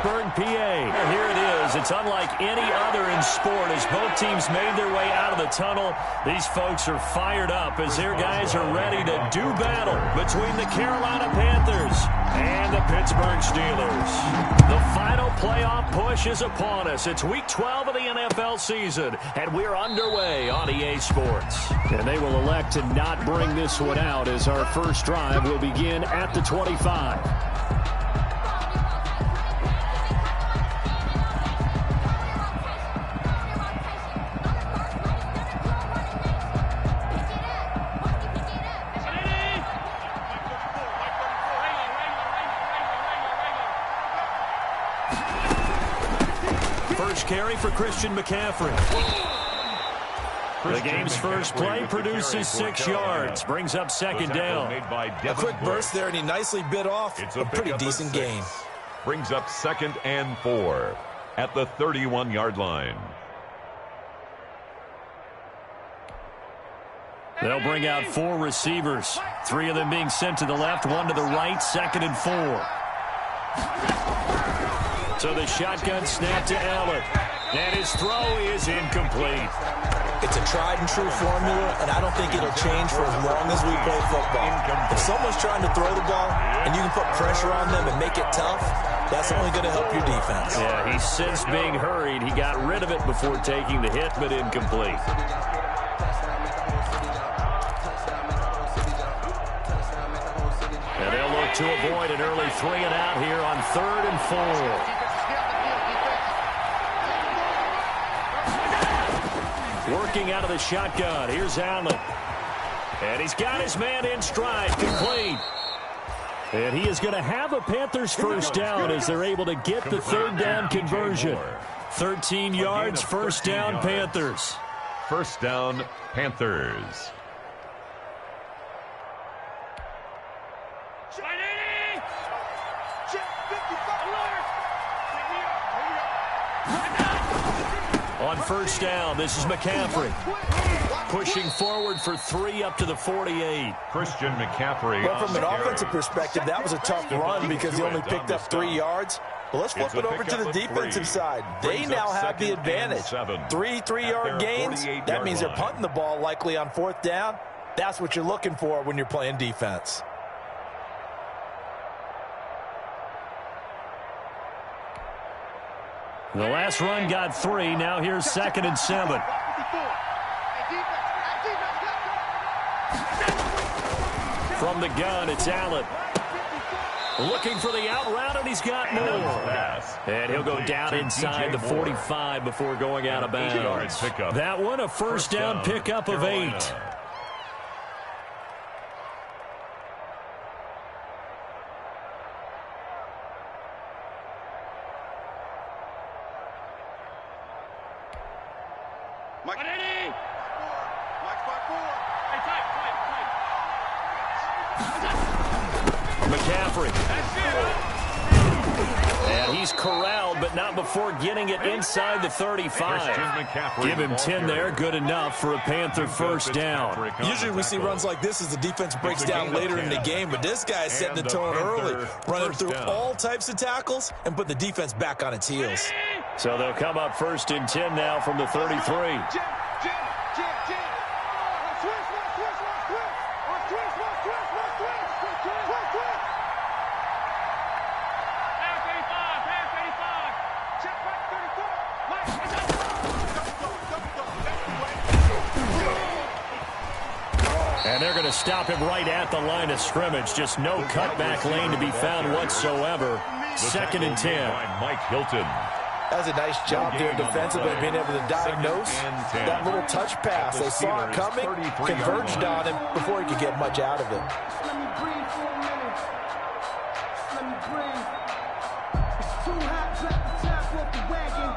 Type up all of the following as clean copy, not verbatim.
Pittsburgh, PA. Well, here it is. It's unlike any other in sport. As both teams made their way out of the tunnel, these folks are fired up as their guys are ready to do battle between the Carolina Panthers and the Pittsburgh Steelers. The final playoff push is upon us. It's Week 12 of the NFL season, and we're underway on EA Sports. And they will elect to not bring this one out as our first drive will begin at the 25. First carry for Christian McCaffrey. The game's first play produces 6 yards. Brings up second down. A quick burst there, and he nicely bit off a pretty decent gain. Brings up 2nd and 4 at the 31-yard line. They'll bring out 4 receivers. 3 of them being sent to the left, 1 to the right, 2nd and 4. So the shotgun snap to Allen. And his throw is incomplete. It's a tried-and-true formula, and I don't think it'll change for as long as we play football. If someone's trying to throw the ball and you can put pressure on them and make it tough, that's only going to help your defense. Yeah, he sensed being hurried. He got rid of it before taking the hit, but incomplete. And they'll look to avoid an early 3-and-out here on 3rd and 4. Working out of the shotgun. Here's Allen. And he's got his man in stride. Complete. And he is going to have a Panthers first down as they're able to get the 3rd down conversion. 13 yards, first down, Panthers. First down, Panthers. On first down, this is McCaffrey. Pushing forward for 3 up to the 48. Christian McCaffrey. Well, from an offensive perspective, that was a tough run because he only picked up 3 yards. Well, let's flip it over to the defensive side. They now have the advantage. 3 3-yard gains. That means they're punting the ball likely on 4th down. That's what you're looking for when you're playing defense. The last run got 3. Now here's 2nd and 7. From the gun, it's Allen. Looking for the out route, and he's got more. And he'll go down inside the 45 before going out of bounds. That one, a first down pickup of 8. McCaffrey. And he's corralled, but not before getting it inside the 35. Give him 10 there, good enough for a Panther first down. Usually we see runs like this as the defense breaks down later in the game, but this guy's setting the tone early, running through all types of tackles and put the defense back on its heels. So they'll come up 1st and 10 now from the 33. And they're going to stop him right at the line of scrimmage. Just no cutback lane to be found whatsoever. 2nd and 10. Mike Hilton. That's a nice job there defensively, being able to diagnose that little touch pass. They saw it coming, converged on him before he could get much out of it. Let me breathe for a minute. Let me breathe. It's too hot, drop the top off the wagon.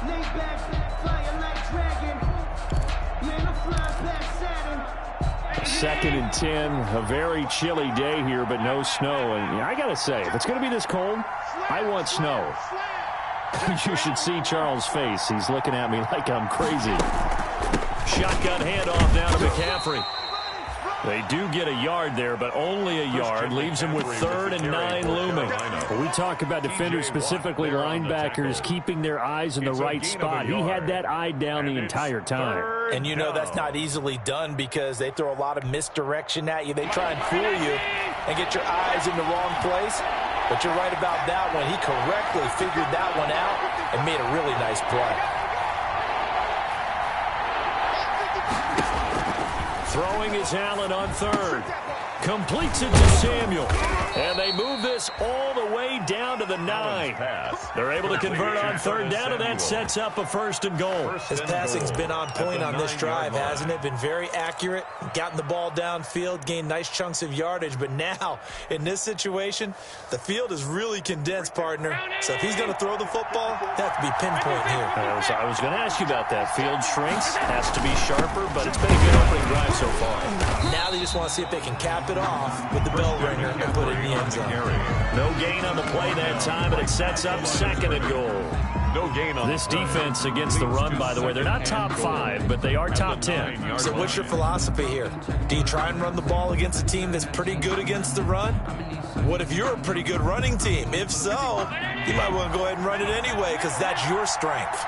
Lay back, flying like dragon. Man, I'm flying past Saturn. 2nd and 10, a very chilly day here, but no snow. And I got to say, if it's going to be this cold, I want snow. You should see Charles' face. He's looking at me like I'm crazy. Shotgun handoff down to McCaffrey. They do get a yard there, but only a yard. Leaves them with 3rd and 9 looming. Well, we talk about defenders, specifically linebackers, keeping their eyes in the right spot. He had that eye down the entire time. And you know that's not easily done because they throw a lot of misdirection at you. They try and fool you and get your eyes in the wrong place. But you're right about that one. He correctly figured that one out and made a really nice play. Throwing is Allen on 3rd. Completes it to Samuel. And they move this all the way down to the 9. They're able to convert on 3rd down, and that sets up a 1st and goal. His passing's been on point on this drive, hasn't it? Been very accurate, gotten the ball downfield, gained nice chunks of yardage. But now, in this situation, the field is really condensed, partner. So if he's going to throw the football, they have to be pinpoint here. I was going to ask you about that. Field shrinks, has to be sharper, but it's been a good opening drive so far. Now they just want to see if they can cap it off with the bell ringer and put it in the end zone. No gain on the play that time, and it sets up 2nd and goal. No gain on this defense against the run, by the way. They're not top 5, but they are top 10. So what's your philosophy here? Do you try and run the ball against a team that's pretty good against the run? What if you're a pretty good running team? If so, you might want to go ahead and run it anyway because that's your strength.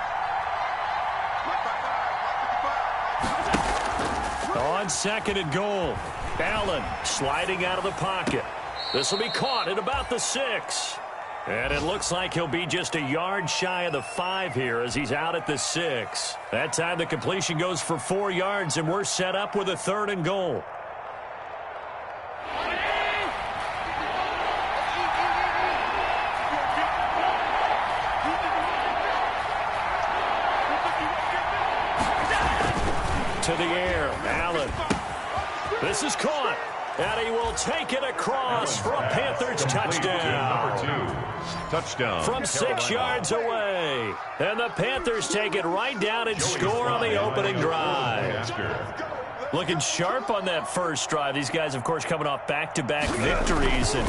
On 2nd and goal, Allen sliding out of the pocket. This will be caught at about the 6. And it looks like he'll be just a yard shy of the 5 here as he's out at the 6. That time the completion goes for 4 yards, and we're set up with a 3rd and goal. To the air, Allen. This is caught, and he will take it across for a Panthers touchdown. Touchdown. From 6 yards away. And the Panthers take it right down and score on the opening drive. Looking sharp on that first drive. These guys, of course, coming off back-to-back victories, and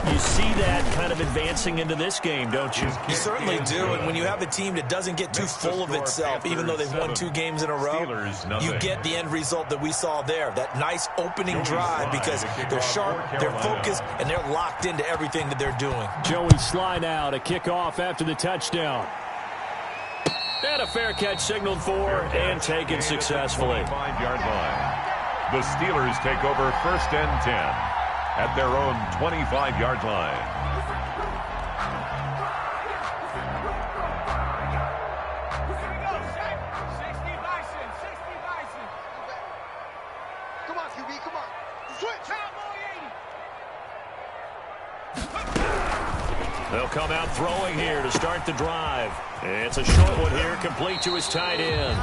you see that kind of advancing into this game, don't you? You certainly do, and when you have a team that doesn't get too full of itself, even though they've won 2 games in a row, you get the end result that we saw there, that nice opening drive because they're sharp, they're focused, and they're locked into everything that they're doing. Joey slide out, a kickoff after the touchdown. And a fair catch signaled for and taken successfully. 5-yard line. The Steelers take over 1st and 10 at their own 25-yard line. Come on, QB, come on. Switch. They'll come out throwing here to start the drive. It's a short one here, complete to his tight end.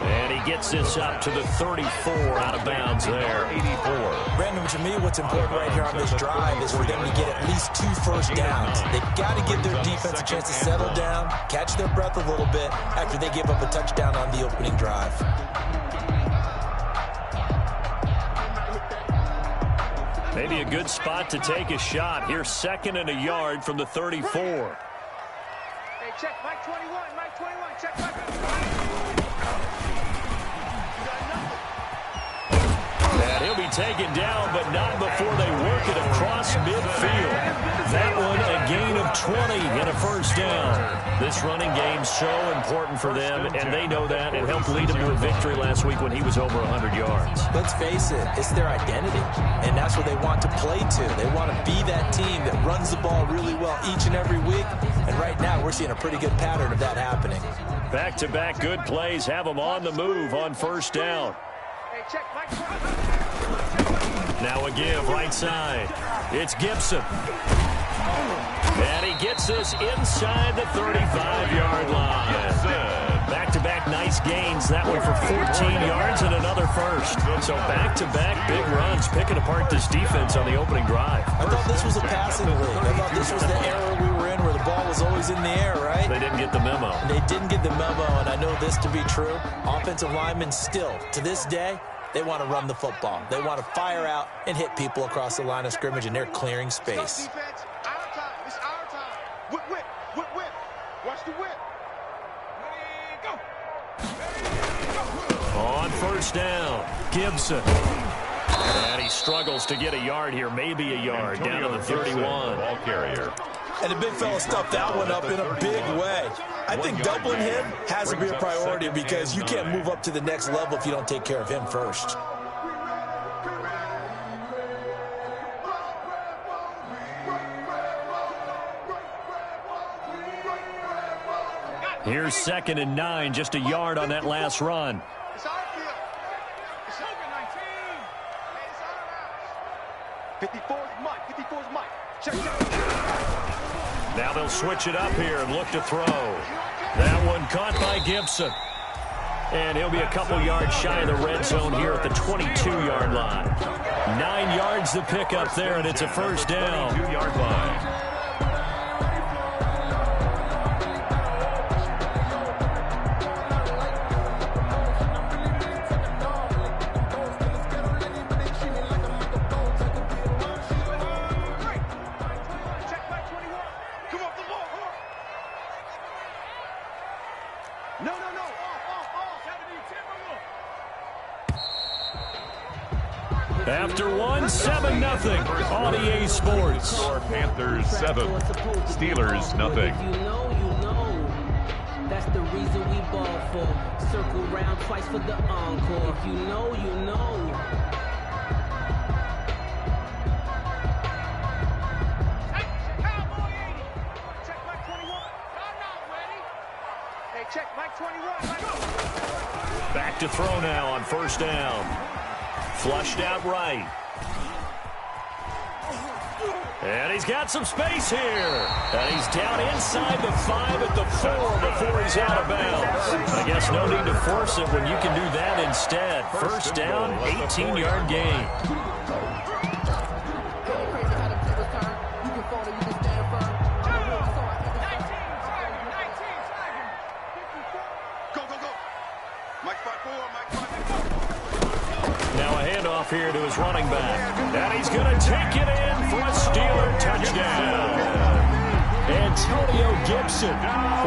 And he gets this up to the 34, out of bounds there. 84. Brandon, to me, what's important right here on this drive is for them to get at least 2 first downs. They've got to give their defense a chance to settle down, catch their breath a little bit after they give up a touchdown on the opening drive. Maybe a good spot to take a shot. Here's 2nd and a yard from the 34. Hey, check Mike 21, Mike 21, check Mike 21. And he'll be taken down, but not before they work it across midfield. That one, a gain of 20 and a 1st down. This running game so important for them, and they know that. It helped lead them to a victory last week when he was over 100 yards. Let's face it, it's their identity, and that's what they want to play to. They want to be that team that runs the ball really well each and every week, and right now we're seeing a pretty good pattern of that happening. Back-to-back good plays have them on the move on 1st down. Hey, check Mike 21. Now a give right side. It's Gibson. And he gets this inside the 35-yard line. Back-to-back nice gains. That one for 14 yards and another 1st. So back-to-back big runs, picking apart this defense on the opening drive. I thought this was a passing league. I thought this was the era we were in where the ball was always in the air, right? They didn't get the memo. They didn't get the memo, and I know this to be true. Offensive linemen still, to this day, they want to run the football. They want to fire out and hit people across the line of scrimmage, and they're clearing space. Defense, our time. It's our time. Whip, whip, whip, whip. Watch the whip. Ready, go. On 1st down, Gibson. And he struggles to get a yard here, maybe a yard, down to the 31. Ball carrier. And the big fella stuffed that one up in a big way. I think doubling him has to be a priority because you can't move up to the next level if you don't take care of him first. Here's 2nd and 9, just a yard on that last run. It's our field. It's over 19. 54's Mike. 54's Mike. Check it out. Now they'll switch it up here and look to throw. That one caught by Gibson. And he'll be a couple yards shy of the red zone here at the 22-yard line. 9 yards to pick up there, and it's a first down. 2-yard line. After 7-0 on EA Sports. Score Panthers 7, Steelers nothing. You know. That's the reason we ball for. Circle round twice for the encore. If you know, you know. Cowboy 80. Check Mike 21. I'm not ready. Hey, check Mike 21. Back to throw now on first down. Flushed out right. And he's got some space here. And he's down inside the 5 at the 4 before he's out of bounds. I guess no need to force it when you can do that instead. First down, 18-yard gain. Here to his running back. And he's going to take it in for a Steeler touchdown. Antonio Gibson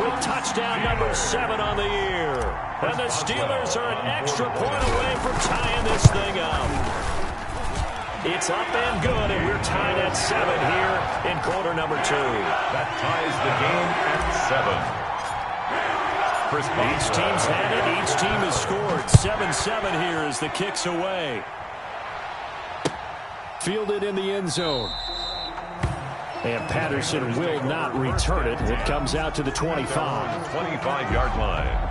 with touchdown number 7 on the year. And the Steelers are an extra point away from tying this thing up. It's up and good, and we're tied at 7 here in quarter number 2. That ties the game at 7. Each team's had it. Each team has scored. 7-7 here as the kick's away. Fielded in the end zone. And Patterson will not return it. It comes out to the 25. 25-yard line.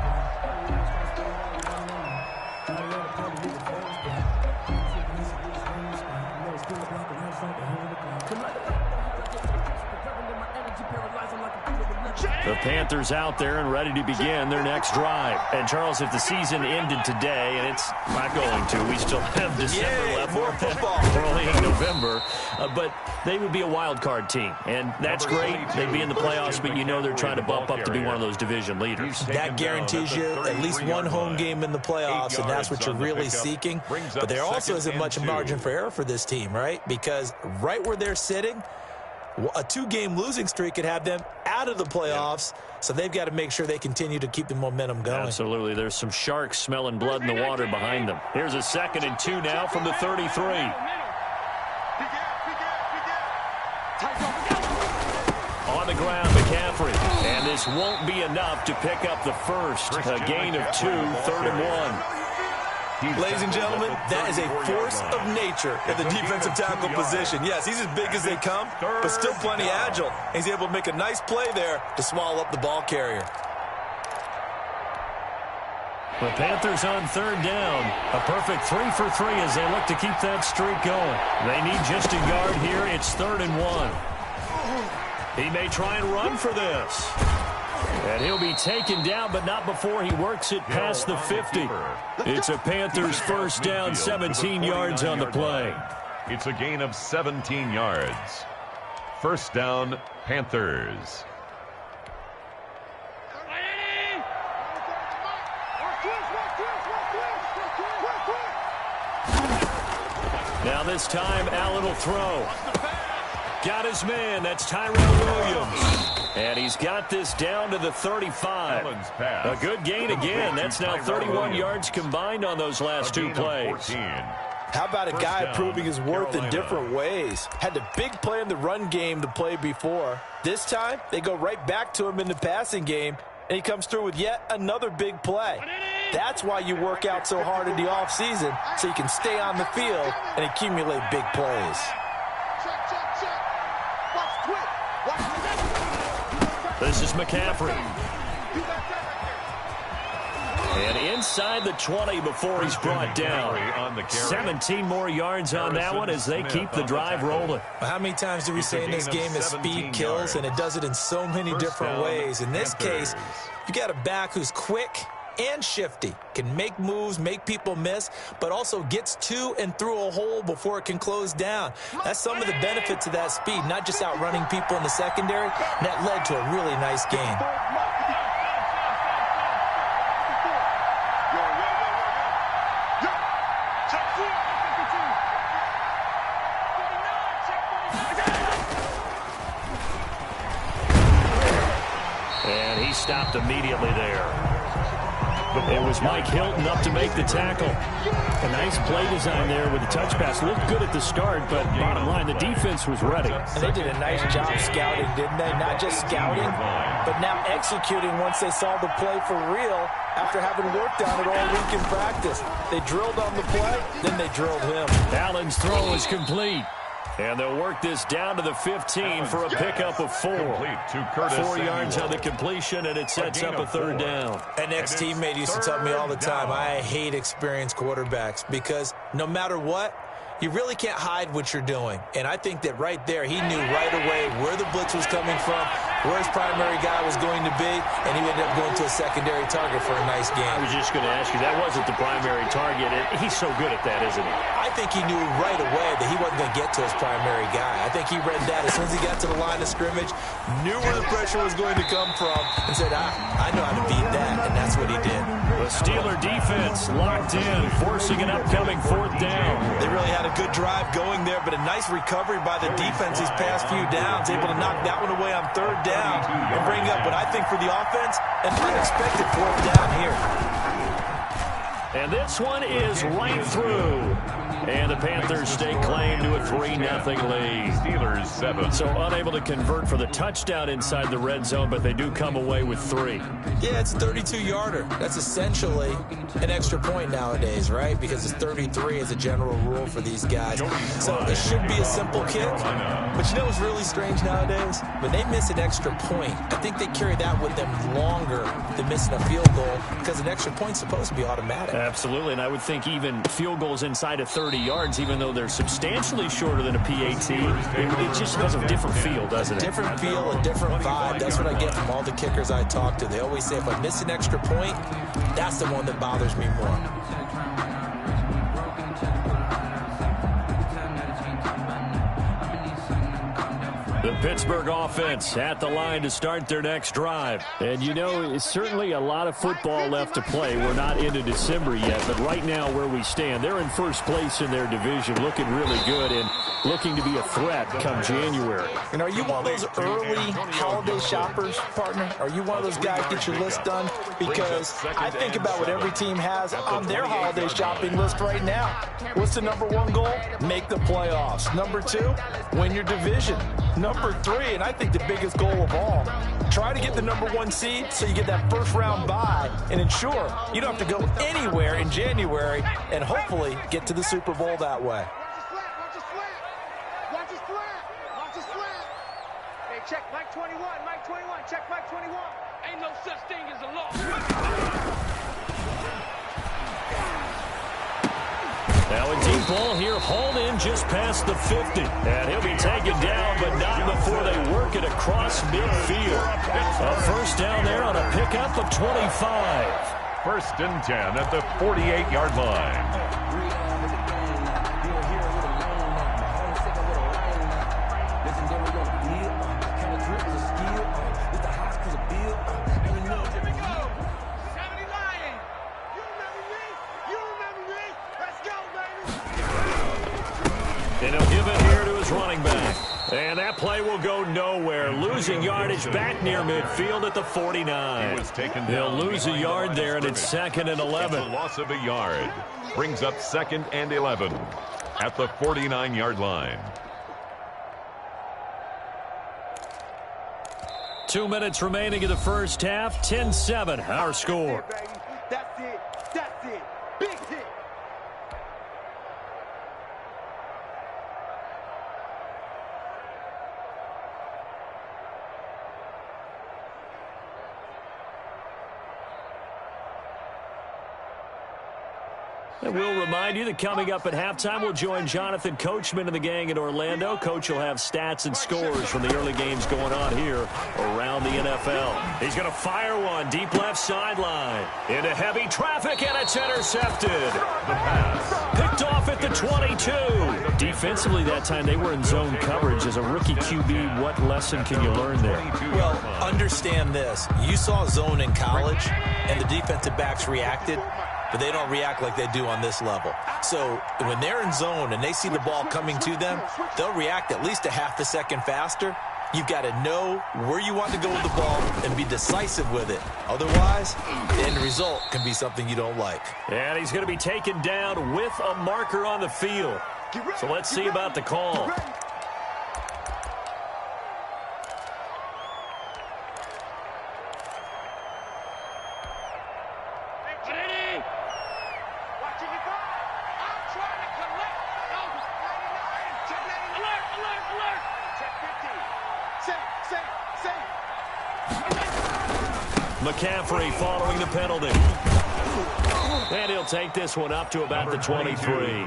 The Panthers out there and ready to begin their next drive. And, Charles, if the season ended today, and it's not going to, we still have December left. More football. We're only in November. But they would be a wild card team. And that's great. They'd be in the playoffs, but you know they're trying to bump up to be one of those division leaders. That guarantees you at least one home game in the playoffs, and that's what you're really seeking. But there also isn't much margin for error for this team, right? Because right where they're sitting, a 2-game losing streak could have them out of the playoffs, so they've got to make sure they continue to keep the momentum going. Absolutely. There's some sharks smelling blood in the water behind them. Here's a 2nd and 2 now from the 33. On the ground, McCaffrey. And this won't be enough to pick up the first. A gain of 2, 3rd and 1. Ladies and gentlemen, that is a force of nature at the defensive tackle position. Yes, he's as big as they come, but still plenty agile. He's able to make a nice play there to swallow up the ball carrier. The Panthers on 3rd down. A perfect 3 for 3 as they look to keep that streak going. They need just a yard here. It's 3rd and 1. He may try and run for this. And he'll be taken down, but not before he works it past the 50. It's a Panthers first down, 17 yards on the play. It's a gain of 17 yards. First down, Panthers. Now this time, Allen will throw. Got his man. That's Tyrell Williams. And he's got this down to the 35. A good gain again. That's now 31 yards combined on those last 2 plays. How about a guy proving his worth in different ways? Had a big play in the run game to play before. This time, they go right back to him in the passing game, and he comes through with yet another big play. That's why you work out so hard in the offseason, so you can stay on the field and accumulate big plays. This is McCaffrey. And inside the 20 before he's brought down. 17 more yards on that one as they keep the drive rolling. How many times do we say in this game that speed kills, and it does it in so many different ways? In this case, you got a back who's quick and shifty, can make moves, make people miss, but also gets to and through a hole before it can close down. That's some of the benefits of that speed, not just outrunning people in the secondary. And that led to a really nice game. And he stopped immediately there. It was Mike Hilton up to make the tackle. A nice play design there with the touch pass. Looked good at the start, but bottom line, the defense was ready. And they did a nice job scouting, didn't they? Not just scouting, but now executing once they saw the play for real after having worked on it all week in practice. They drilled on the play, then they drilled him. Allen's throw is complete. And they'll work this down to the 15 for a pickup of 4. 4 yards on the completion, and it sets up a third down. An ex-teammate used to tell me all the time, I hate experienced quarterbacks because no matter what, you really can't hide what you're doing. And I think that right there, he knew right away where the blitz was coming from, where his primary guy was going to be, and he ended up going to a secondary target for a nice game. I was just going to ask you, that wasn't the primary target. He's so good at that, isn't he? I think he knew right away that he wasn't going to get to his primary guy. I think he read that as soon as he got to the line of scrimmage, knew where the pressure was going to come from, and said, I know how to beat that, and that's what he did. The Steeler defense locked in, forcing an upcoming 4th down. They really had a good drive going there, but a nice recovery by the defense these past few downs, able to knock that one away on 3rd down and bring up what I think for the offense, an unexpected 4th down here. And this one is right through. And the Panthers stake claim to a 3-0 lead. Steelers 7. So unable to convert for the touchdown inside the red zone, but they do come away with 3. Yeah, it's a 32-yarder. That's essentially an extra point nowadays, right? Because it's 33 as a general rule for these guys. So it should be a simple kick. But you know what's really strange nowadays? When they miss an extra point, I think they carry that with them longer than missing a field goal because an extra point's supposed to be automatic. Absolutely, and I would think even field goals inside of 30 yards, even though they're substantially shorter than a PAT, it just has a different feel, doesn't it? A different feel, a different vibe. That's what I get from all the kickers I talk to. They always say if I miss an extra point, that's the one that bothers me more. The Pittsburgh offense at the line to start their next drive. And, you know, it's certainly a lot of football left to play. We're not into December yet, but right now where we stand, they're in first place in their division, looking really good and looking to be a threat come January. And are you one of those early holiday shoppers, partner? Are you one of those guys get your list done? Because I think about what every team has on their holiday shopping list right now. What's the #1 goal? Make the playoffs. #2, win your division. #3, and I think the biggest goal of all, try to get the #1 seed so you get that first round bye and ensure you don't have to go anywhere in January and hopefully get to the Super Bowl that way. Watch his flat. Hey, check Mike 21. Mike 21. Check Mike 21. Ain't no such thing as a loss. Now a deep ball here, hauled in just past the 50. And he'll be taken down, but not before they work it across midfield. A first down there on a pickup of 25. 1st and 10 at the 48-yard line. And he'll give it here to his running back. And that play will go nowhere. Losing yardage back near midfield at the 49. They'll lose a yard there, and it's 2nd and 11. It's a loss of a yard. Brings up 2nd and 11 at the 49-yard line. 2 minutes remaining in the first half. 10-7, our score. That's it. That's it. Big hit. And we'll remind you that coming up at halftime, we'll join Jonathan Coachman and the gang in Orlando. Coach will have stats and scores from the early games going on here around the NFL. He's going to fire one deep left sideline into heavy traffic, and it's intercepted. The pass picked off at the 22. Defensively that time, they were in zone coverage. As a rookie QB, what lesson can you learn there? Well, understand this. You saw zone in college, and the defensive backs reacted, but they don't react like they do on this level. So when they're in zone and they see the ball coming to them, they'll react at least a half a second faster. You've got to know where you want to go with the ball and be decisive with it. Otherwise, the end result can be something you don't like. And he's going to be taken down with a marker on the field. So let's see about the call. McCaffrey following the penalty. And he'll take this one up to about the 23.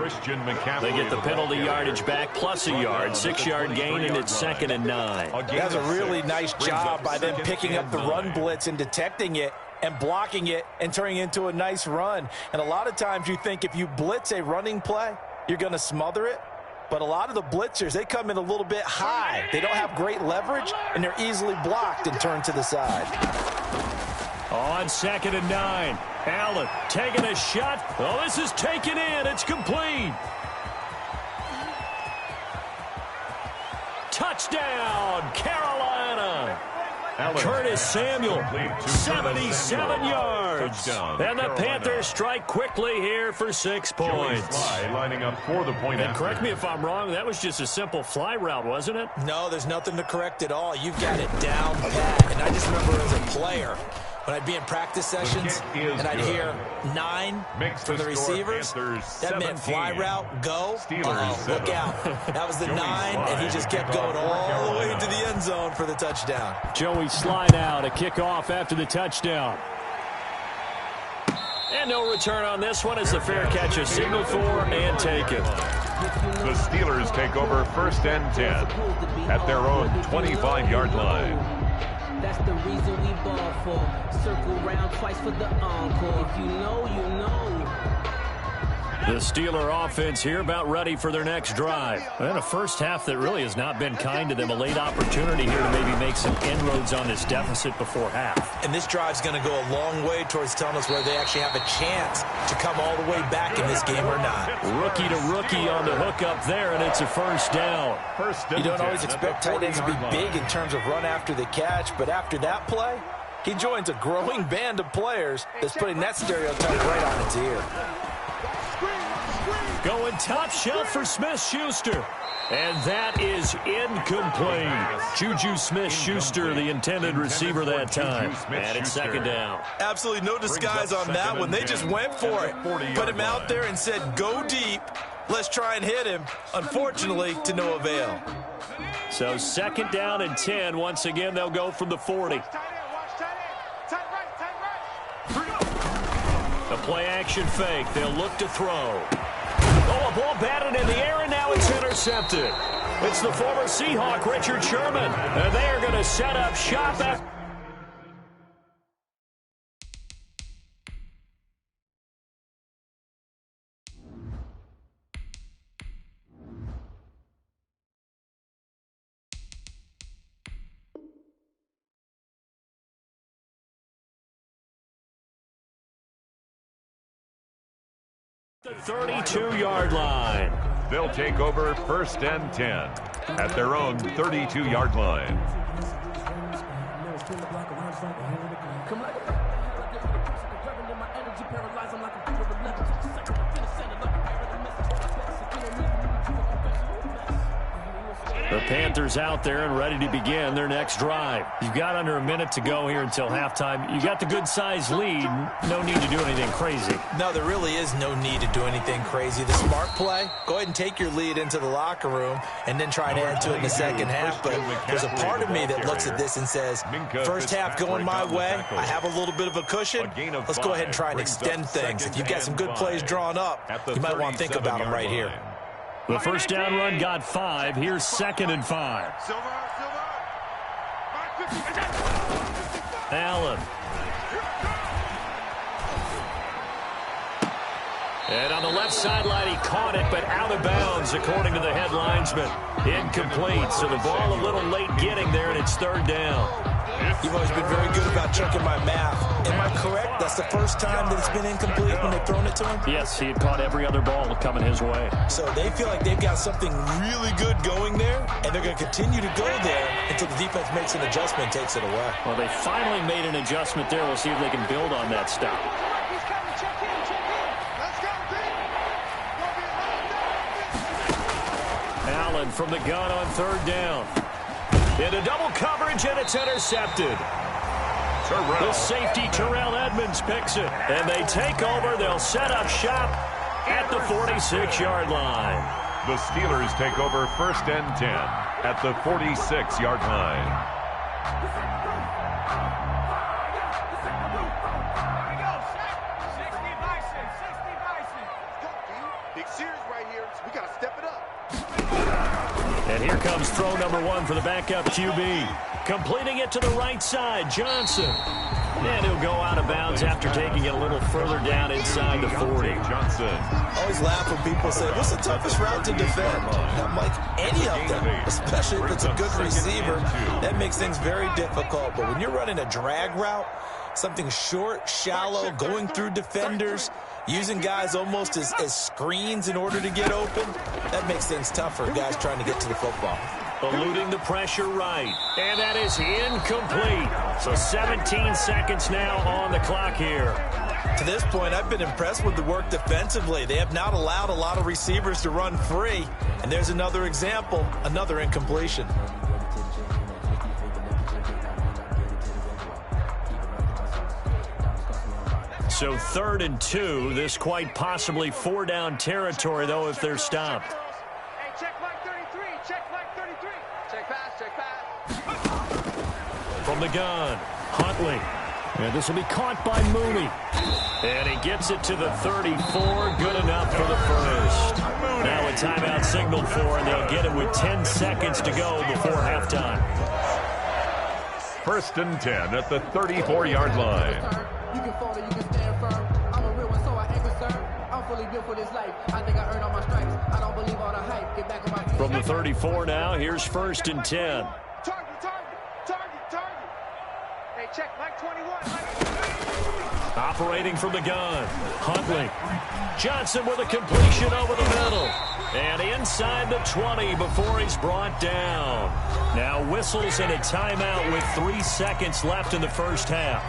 They get the penalty yardage back plus a yard. 6-yard gain, and it's 2nd and 9. That's a really nice job by them picking up the run blitz and detecting it and blocking it and turning it into a nice run. And a lot of times you think if you blitz a running play, you're going to smother it. But a lot of the blitzers, they come in a little bit high. They don't have great leverage, and they're easily blocked and turned to the side. On 2nd and 9. Allen taking a shot. Oh, this is taken in. It's complete. Touchdown, Carolina. Curtis Samuel, 77 yards. And the Panthers strike quickly here for 6 points. Lining up for the point. And correct me if I'm wrong, that was just a simple fly route, wasn't it? No, there's nothing to correct at all. You've got it down pat. And I just remember as a player, when I'd be in practice sessions and I'd hear 9 from the receivers, that meant fly route, go, look out. That was the 9, and he just kept going all the way into the end zone for the touchdown. Joey slide out, a kickoff after the touchdown. And no return on this one as the fair catch is signaled for and taken. The Steelers take over 1st and 10 at their own 25-yard line. That's the reason we ball for. Circle round twice for the encore. If you know, you know. The Steeler offense here about ready for their next drive. And a first half that really has not been kind to them. A late opportunity here to maybe make some inroads on this deficit before half. And this drive's going to go a long way towards telling us whether they actually have a chance to come all the way back in this game or not. Rookie to rookie on the hook up there, and it's a first down. You don't always expect tight ends to be big in terms of run after the catch, but after that play, he joins a growing band of players that's putting that stereotype right on its ear. Going top shelf for Smith-Schuster. And that is incomplete. Juju Smith-Schuster, the intended receiver that time. And it's 2nd down. Absolutely no disguise on that one. They just went for it. Put him out there and said, go deep. Let's try and hit him. Unfortunately, to no avail. So 2nd down and 10. Once again, they'll go from the 40. A play action fake. They'll look to throw. Oh, a ball batted in the air, and now it's intercepted. It's the former Seahawk, Richard Sherman. And they are going to set up shop at... the 32-yard line. They'll take over 1st and 10 at their own 32-yard line. The Panthers out there and ready to begin their next drive. You've got under a minute to go here until halftime. You got the good-sized lead. No need to do anything crazy. No, there really is no need to do anything crazy. The smart play, go ahead and take your lead into the locker room and then try to add to it in the second half. But there's a part of me that looks at this and says, first half going my way, I have a little bit of a cushion. Let's go ahead and try and extend things. If you've got some good plays drawn up, you might want to think about them right here. The first down run got 5. Here's 2nd and 5. Allen. And on the left sideline, he caught it, but out of bounds, according to the head linesman. Incomplete, so the ball a little late getting there, and it's 3rd down. You've always been very good about checking my math. Am I correct? That's the first time that it's been incomplete when they've thrown it to him? Yes, he had caught every other ball coming his way. So they feel like they've got something really good going there, and they're going to continue to go there until the defense makes an adjustment and takes it away. Well, they finally made an adjustment there. We'll see if they can build on that stop. Allen from the gun on 3rd down. Into double coverage, and it's intercepted. The safety, Terrell Edmonds, picks it. And they take over. They'll set up shop at the 46-yard line. The Steelers take over 1st and 10 at the 46-yard line. And here comes throw number 1 for the backup QB. Completing it to the right side, Johnson. And he'll go out of bounds after taking it a little further down inside the 40. Johnson. Always laugh when people say, what's the toughest route to defend? And I'm like, any of them, especially if it's a good receiver. That makes things very difficult. But when you're running a drag route, something short, shallow, going through defenders, using guys almost as screens in order to get open, that makes things tougher, guys trying to get to the football. Eluding the pressure right. And that is incomplete. So 17 seconds now on the clock here. To this point, I've been impressed with the work defensively. They have not allowed a lot of receivers to run free. And there's another example, another incompletion. So 3rd and 2. This quite possibly 4-down territory, though, if they're stopped. Hey, check Mike 33. Check Mike 33. Check pass. Check pass. From the gun, Huntley. And this will be caught by Mooney. And he gets it to the 34. Good enough for the first. Now a timeout signaled for, and they'll get it with 10 seconds to go before halftime. 1st and 10 at the 34-yard line. You can fall or you can stand firm. I'm a real one, so I ain't concerned. I'm fully built for this life. I think I earned all my stripes. I don't believe all the hype. Get back on my feet. From the 34 now, here's 1st and 10. Target. Hey, check Mike 21. Operating from the gun, Huntley. Johnson with a completion over the middle. And inside the 20 before he's brought down. Now whistles and a timeout with 3 seconds left in the first half.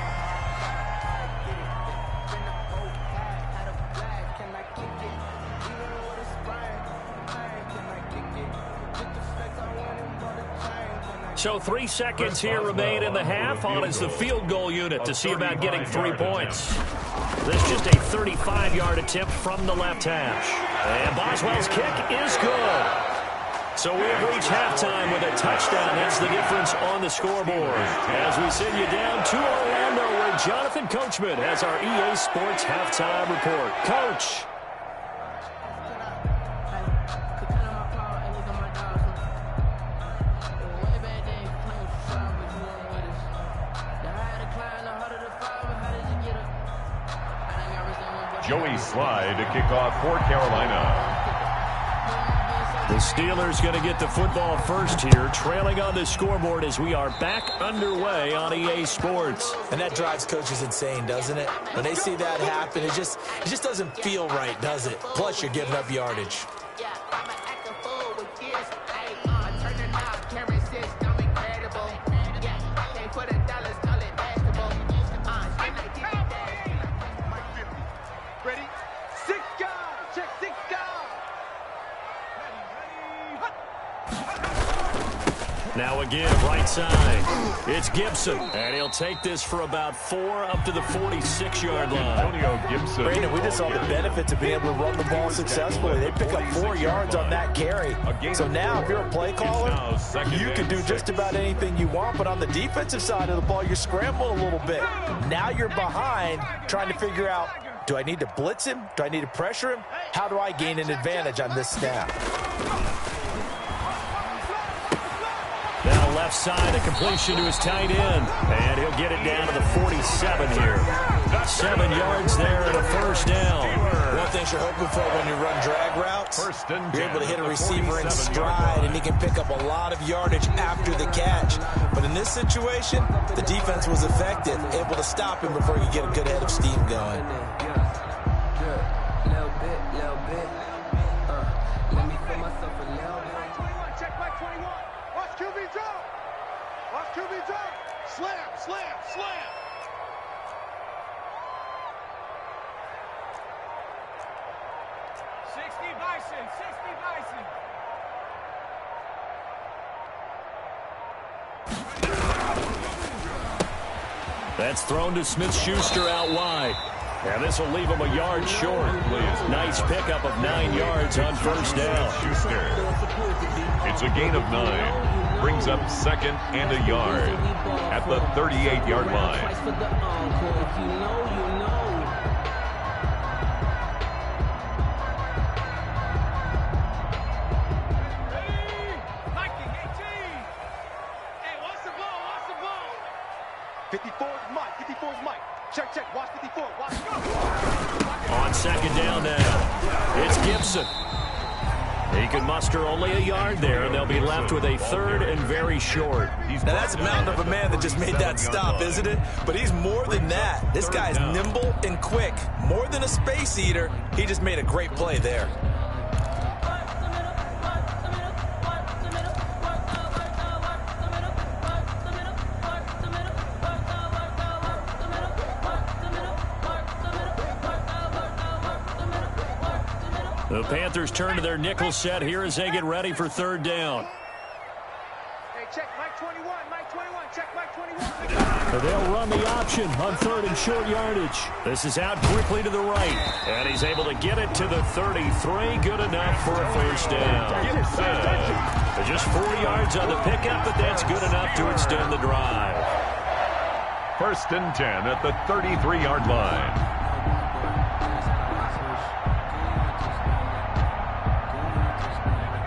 So 3 seconds here remain in the half. On is the field goal unit to see about getting 3 points. This just a 35-yard attempt from the left hash. And Boswell's kick is good. So we have reached halftime with a touchdown. That's the difference on the scoreboard. As we send you down to Orlando, where Jonathan Coachman has our EA Sports halftime report. Coach. Joey Slye to kick off for Carolina. The Steelers going to get the football first here, trailing on the scoreboard as we are back underway on EA Sports. And that drives coaches insane, doesn't it? When they see that happen, it just doesn't feel right, does it? Plus, you're giving up yardage. side. It's Gibson, and he'll take this for about 4 up to the 46-yard line. Antonio Gibson. Brandon, we just saw the benefits of being able to run the ball successfully. They pick up 4 yards on that carry. So now, if you're a play caller, you can do just about anything you want. But on the defensive side of the ball, you're scrambling a little bit. Now you're behind, trying to figure out, do I need to blitz him? Do I need to pressure him? How do I gain an advantage on this snap? Now left side, a completion to his tight end. And he'll get it down to the 47 here. 7 yards there and a first down. One thing you're hoping for when you run drag routes, you're able to hit a receiver in stride, and he can pick up a lot of yardage after the catch. But in this situation, the defense was effective, able to stop him before he could get a good head of steam going. Little bit. Let me feel myself a little bit. Check back 21. Watch QB drop. Watch QB drop. Slam. 60 Bison. That's thrown to Smith-Schuster out wide. And this will leave him a yard short. Nice pickup of 9 yards on first down. It's a gain of 9. Brings up second and a yard at the 38-yard line. Check. Watch 54. Watch. On second down now, it's Gibson. He can muster only a yard there, and they'll be left with a third and very short. Now, that's a mountain of a man that just made that stop, isn't it? But he's more than that. This guy's nimble and quick. More than a space eater, he just made a great play there. The Panthers turn to their nickel set here as they get ready for third down. Hey, check Mike 21. Check Mike 21. They'll run the option on third and short yardage. This is out quickly to the right. And he's able to get it to the 33. Good enough for a first down. Just 4 yards on the pickup, but that's good enough to extend the drive. First and 10 at the 33-yard line.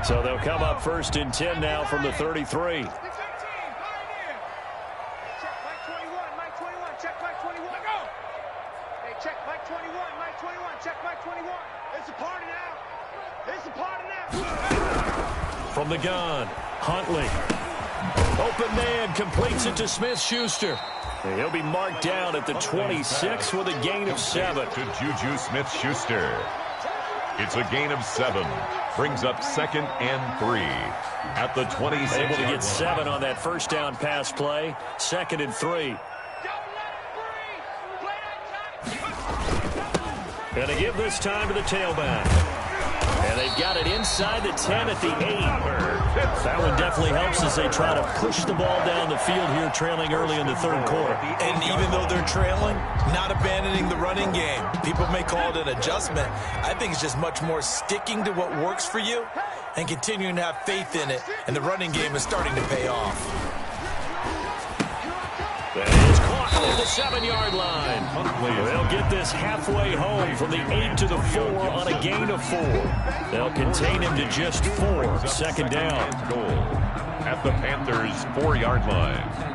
So they'll come up first and 10 now from the 33. Check Mike 21. Check Mike 21. Let go. Hey, check Mike 21. Check Mike 21. It's a party now. From the gun, Huntley. Open man, completes it to Smith-Schuster. He'll be marked down at the 26 with a gain of 7. To Juju Smith-Schuster. It's a gain of 7. Brings up second and 3 at the 26. Able to get 7 on that first down pass play. Second and 3. And they give this time to the tailback. And they've got it inside the 10 at the 8. That one definitely helps as they try to push the ball down the field here, trailing early in the third quarter. And even though they're trailing, not abandoning the running game. People may call it an adjustment. I think it's just much more sticking to what works for you and continuing to have faith in it. And the running game is starting to pay off. That is caught at the 7-yard line. They'll get this halfway home from the 8 to the 4 on a gain of 4. They'll contain him to just 4. Second down. Goal at the Panthers' 4-yard line.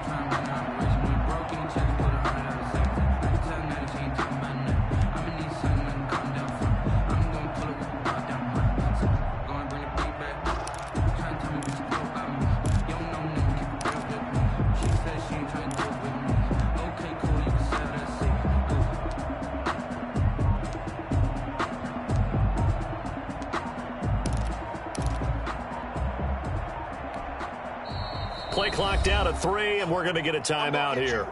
Play clock down to 3, and we're going to get a timeout here.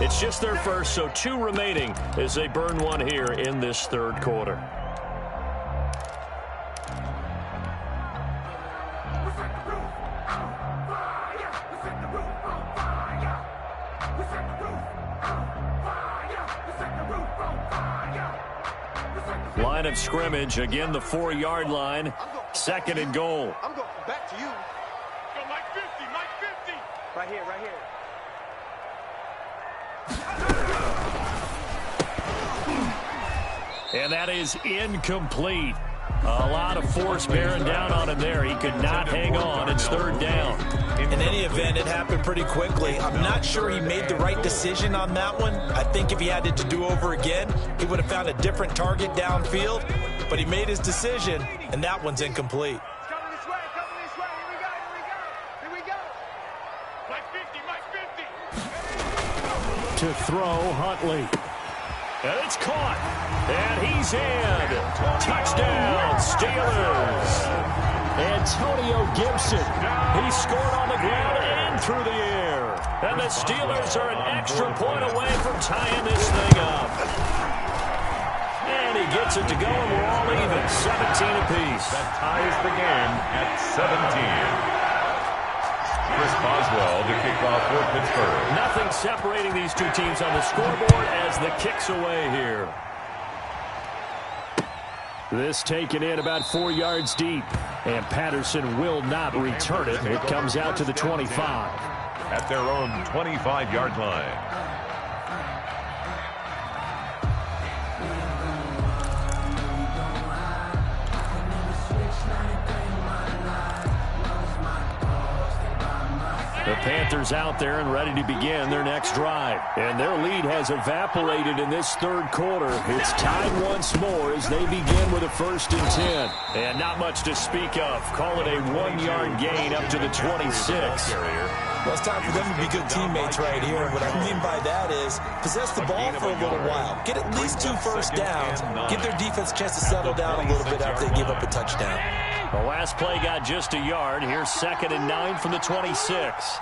It's just their first, so 2 remaining as they burn one here in this third quarter. Line of scrimmage, again the 4-yard line. 2nd and goal. I'm going back to you. Go Mike 50, Mike 50. Right here, right here. And that is incomplete. A lot of force bearing down on him there. He could not hang on. It's 3rd down. In any event, it happened pretty quickly. I'm not sure he made the right decision on that one. I think if he had it to do over again, he would have found a different target downfield. But he made his decision, and that one's incomplete. Coming this way, coming this way. Here we go, here we go. Here we go. Mike 50, Mike 50. To throw, Huntley. And it's caught. And he's in. Touchdown, Steelers. Antonio Gibson. He scored on the ground and through the air. And the Steelers are an extra point away from tying this thing up. And he gets it to go, and we're all even. 17 apiece. That ties the game at 17. Chris Boswell to kick off for Pittsburgh. Nothing separating these two teams on the scoreboard as the kick's away here. This taken in about 4 yards deep. And Patterson will not return it. It comes out to the 25. At their own 25-yard line. The Panthers out there and ready to begin their next drive. And their lead has evaporated in this 3rd quarter. It's tied once more as they begin with a 1st and 10. And not much to speak of. Call it a 1-yard gain up to the 26. Well, it's time for them to be good teammates right here. What I mean by that is possess the ball for a little while. Get at least 2 first downs. Give their defense a chance to settle down a little bit after they give up a touchdown. The last play got just a yard. Here's 2nd and 9 from the 26.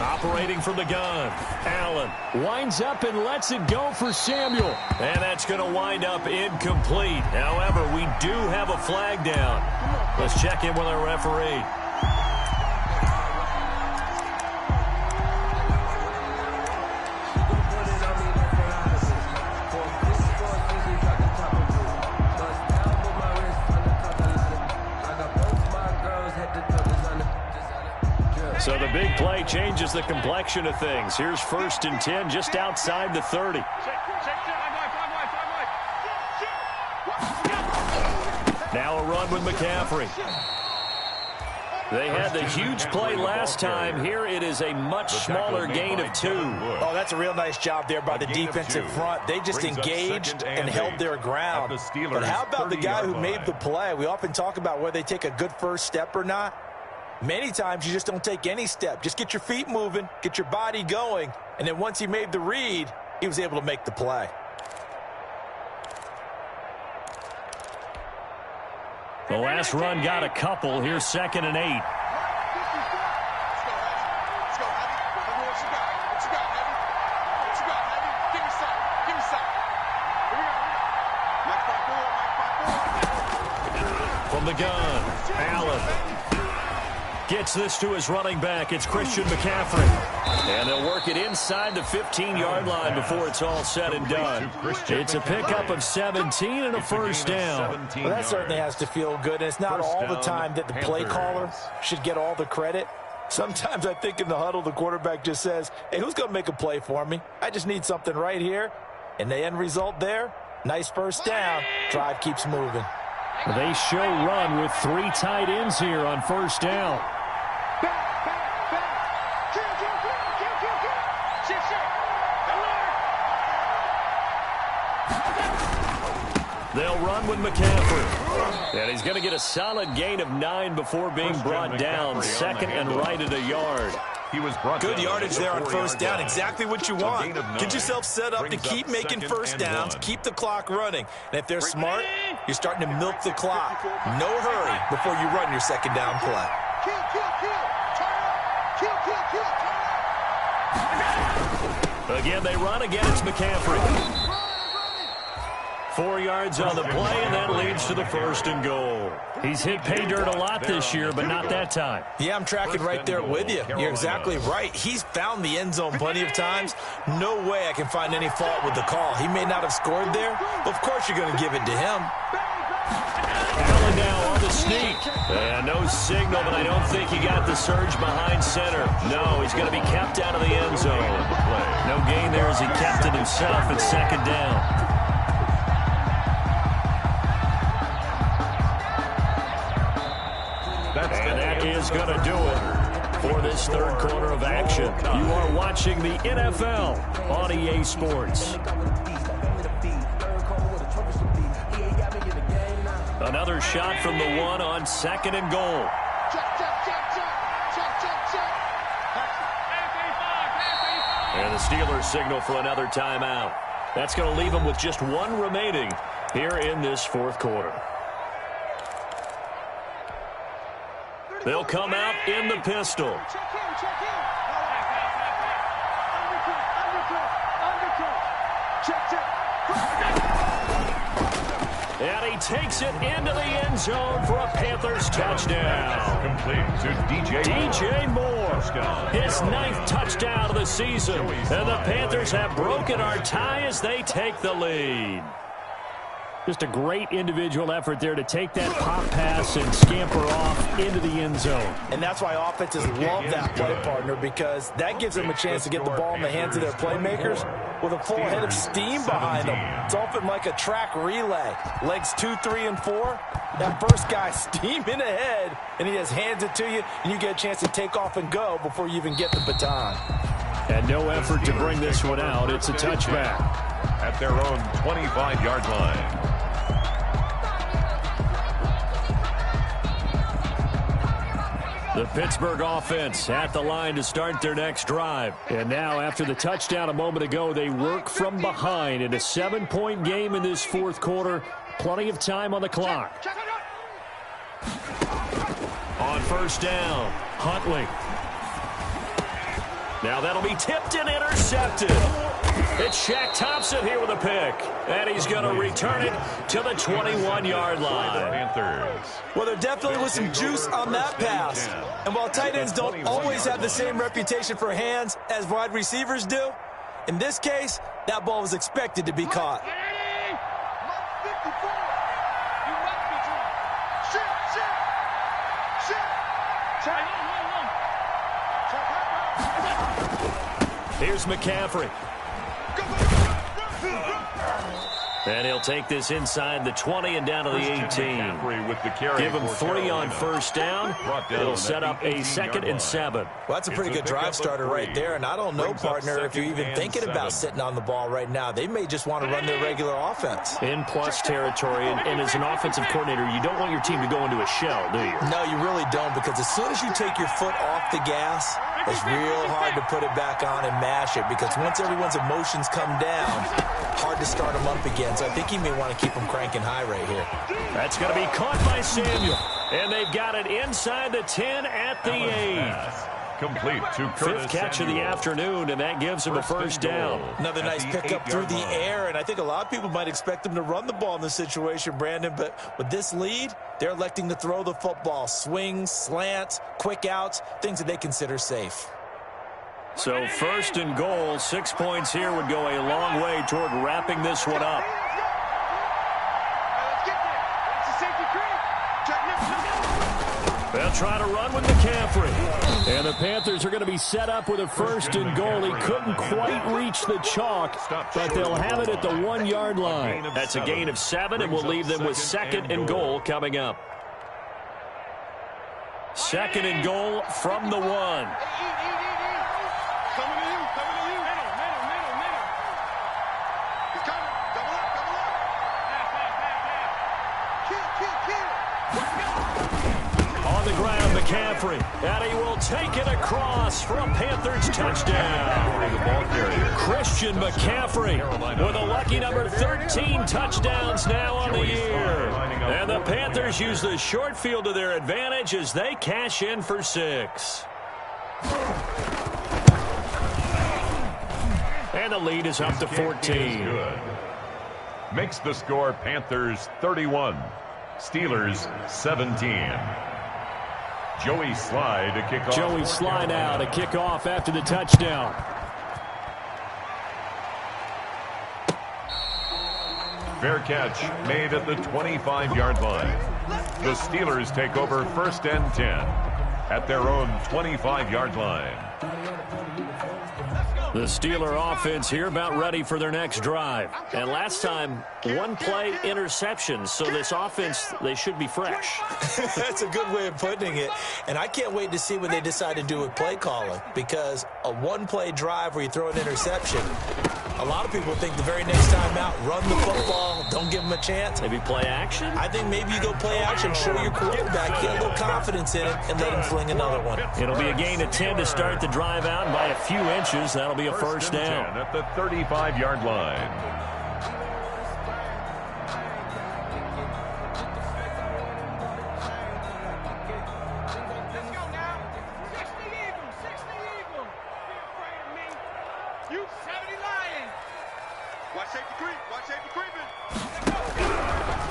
Operating from the gun. Allen winds up and lets it go for Samuel. And that's going to wind up incomplete. However, we do have a flag down. Let's check in with our referee. So the big play changes the complexion of things. Here's 1st and 10 just outside the 30. Now a run with McCaffrey. They had the huge play last time. Here it is a much smaller gain of 2. Oh, that's a real nice job there by the defensive front. They just engaged and held their ground. But how about the guy who made the play? We often talk about whether they take a good first step or not. Many times you just don't take any step. Just get your feet moving, get your body going, and then once he made the read, he was able to make the play. The last run got a couple. Here's 2nd and 8. From the gun, Allen gets this to his running back. It's Christian McCaffrey. And they'll work it inside the 15-yard line before it's all said and done. It's a pickup of 17 and a 1st down. Well, that certainly has to feel good. And it's not all the time that the play caller should get all the credit. Sometimes I think in the huddle, the quarterback just says, hey, who's going to make a play for me? I just need something right here. And the end result there, nice 1st down. Drive keeps moving. They show run with 3 tight ends here on 1st down. They'll run with McCaffrey. And he's going to get a solid gain of 9 before being brought down. 2nd and right at a yard. He was brought good yardage there on 1st down. Exactly what you want. Get yourself set up to keep making 1st downs. Keep the clock running. And if they're smart, you're starting to milk the clock. No hurry before you run your 2nd down play. Again, they run. Again, it's McCaffrey. 4 yards on the play, and that leads to the 1st and goal. He's hit pay dirt a lot this year, but not that time. Yeah, I'm tracking right there with you. You're exactly right. He's found the end zone plenty of times. No way I can find any fault with the call. He may not have scored there, but of course you're going to give it to him. Allen now on the sneak. And no signal, but I don't think he got the surge behind center. No, he's going to be kept out of the end zone. No gain there as he kept it himself at 2nd down. And that is going to do it for this 3rd quarter of action. You are watching the NFL on EA Sports. Another shot from the 1 on 2nd and goal. And the Steelers signal for another timeout. That's going to leave them with just 1 remaining here in this 4th quarter. They'll come out in the pistol. And he takes it into the end zone for a Panthers touchdown. Complete to DJ Moore, his 9th touchdown of the season. And the Panthers have broken our tie as they take the lead. Just a great individual effort there to take that pop pass and scamper off into the end zone. And that's why offenses love that play, partner, because that gives them a chance to get the ball in the hands of their playmakers with a full head of steam behind them. It's often like a track relay. Legs 2, 3, and 4. That first guy steaming ahead, and he just hands it to you, and you get a chance to take off and go before you even get the baton. And no effort to bring this one out. It's a touchback. At their own 25-yard line. The Pittsburgh offense at the line to start their next drive. And now, after the touchdown a moment ago, they work from behind in a 7-point game in this 4th quarter. Plenty of time on the clock. On 1st down, Huntley. Now that'll be tipped and intercepted. It's Shaq Thompson here with a pick. And he's going to return it to the 21-yard line. Well, there definitely was some juice on that pass. And while tight ends don't always have the same reputation for hands as wide receivers do, in this case, that ball was expected to be caught. Here's McCaffrey. And he'll take this inside the 20 and down to the 18. Give him 3 on 1st down. It'll set up a 2nd and 7. Well, that's a pretty good drive starter right there. And I don't know, partner, if you're even thinking about sitting on the ball right now. They may just want to run their regular offense. In plus territory. And as an offensive coordinator, you don't want your team to go into a shell, do you? No, you really don't, because as soon as you take your foot off the gas, it's real hard to put it back on and mash it, because once everyone's emotions come down, hard to start them up again. So I think he may want to keep them cranking high right here. That's going to be caught by Samuel. And they've got it inside the 10 at the 8. Complete to Curtis 5th catch Samuel. of the afternoon, and that gives him a 1st down. Another nice pickup through the air, and I think a lot of people might expect them to run the ball in this situation, Brandon, but with this lead, they're electing to throw the football. Swings, slants, quick outs, things that they consider safe. So 1st and goal, 6 points here would go a long way toward wrapping this one up. They'll try to run with McCaffrey. And the Panthers are going to be set up with a 1st and goal. He couldn't quite reach the chalk, but they'll have it at the 1-yard line. That's a gain of 7, and we'll leave them with 2nd and goal coming up. 2nd and goal from the 1. McCaffrey, and he will take it across for a Panthers touchdown. Christian McCaffrey with a lucky number 13 touchdowns now on the year. And the Panthers use the short field to their advantage as they cash in for 6. And the lead is up to 14. makes the score Panthers 31, Steelers 17. Joey Sly to kick off. Joey Sly now to kick off after the touchdown. Fair catch made at the 25-yard line. The Steelers take over 1st and 10 at their own 25-yard line. The Steeler offense here about ready for their next drive. And last time, one-play interception. So this offense, they should be fresh. That's a good way of putting it. And I can't wait to see what they decide to do with play calling. Because a one-play drive where you throw an interception, a lot of people think the very next time out, run the football, don't give them a chance. Maybe play action? I think maybe you go play action, show your quarterback, get a little confidence in it, and let him fling another one. It'll be a gain of 10 to start the drive out, and by a few inches, that'll be a first down. At the 35-yard line.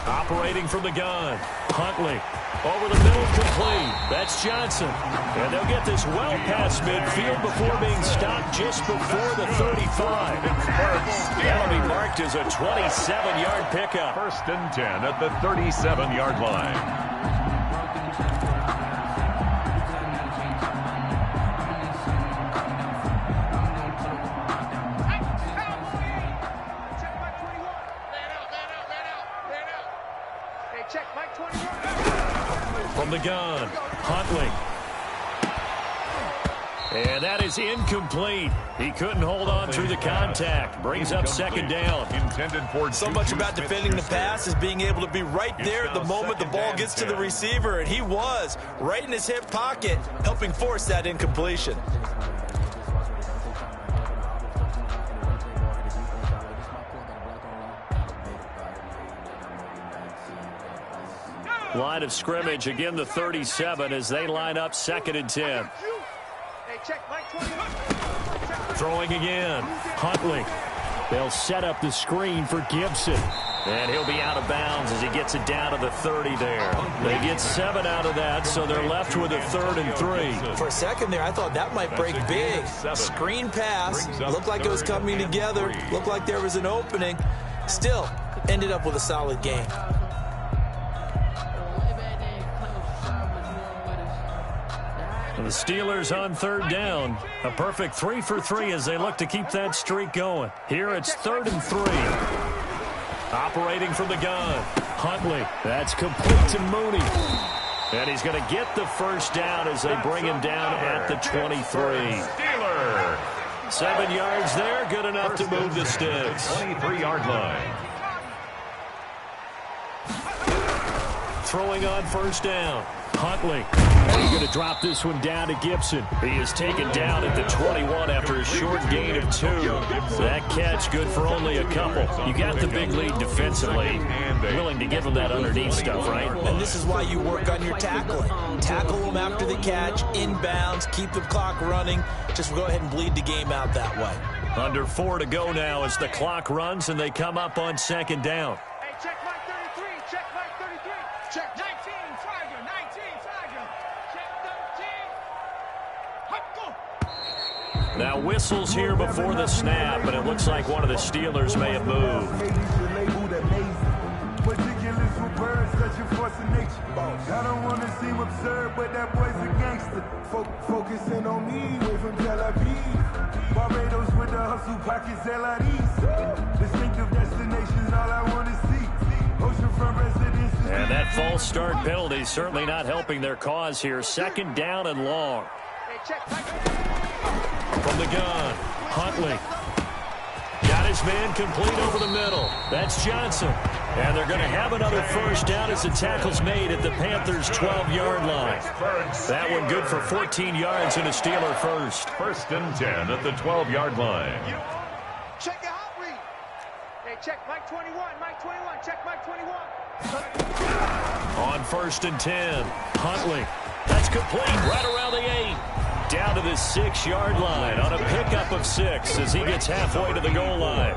Operating from the gun, Huntley over the middle, complete. That's Johnson. And they'll get this well past midfield before being stopped just before the 35. That'll be marked as a 27-yard pickup. 1st and 10 at the 37-yard line. From the gun, Huntley. And that is incomplete. He couldn't hold on through the contact. Brings up 2nd down. So much about defending the pass is being able to be right there at the moment the ball gets to the receiver. And he was right in his hip pocket, helping force that incompletion. Line of scrimmage, again the 37 as they line up 2nd and 10. Throwing again, Huntley. They'll set up the screen for Gibson. And he'll be out of bounds as he gets it down to the 30 there. They get 7 out of that, so they're left with a 3rd and 3. For a second there, I thought that might break big. Screen pass, looked like it was coming together, looked like there was an opening. Still, ended up with a solid game. The Steelers on 3rd down. A perfect 3 for 3 as they look to keep that streak going. Here it's 3rd and 3. Operating from the gun, Huntley. That's complete to Mooney. And he's going to get the first down as they bring him down at the 23. 7 yards there, good enough to move the sticks. 23-yard line. Throwing on 1st down, Huntley. He's going to drop this one down to Gibson. He is taken down at the 21 after a short gain of 2. That catch good for only a couple. You got the big lead defensively. Willing to give him that underneath stuff, right? And this is why you work on your tackling. Tackle them after the catch, inbounds, keep the clock running. Just go ahead and bleed the game out that way. Under 4 to go now as the clock runs and they come up on 2nd down. Hey, check Mike 33. Check Mike 33. Check 19. Tiger. 19. Tiger. Check 13. Now whistles here before the snap, and it looks like one of the Steelers may have moved. I don't want to seem absurd, but that boy's a gangster. Focusing on me, way from Tel Aviv. Barbados with the hustle, pockets LIDs. Distinctive destinations, all I want to see. Oceanfront residences. And that false start penalty certainly not helping their cause here. 2nd down and long. From the gun, Huntley. Got his man complete over the middle. That's Johnson. And they're going to have another first down as the tackle's made at the Panthers' 12-yard line. That one good for 14 yards and a Steeler first. 1st and 10 at the 12-yard line. Check your hot read. Hey, check Mike 21. Mike 21. Check Mike 21. On 1st and 10, Huntley. That's complete right around the 8. Down to the 6-yard line on a pickup of 6 as he gets halfway to the goal line.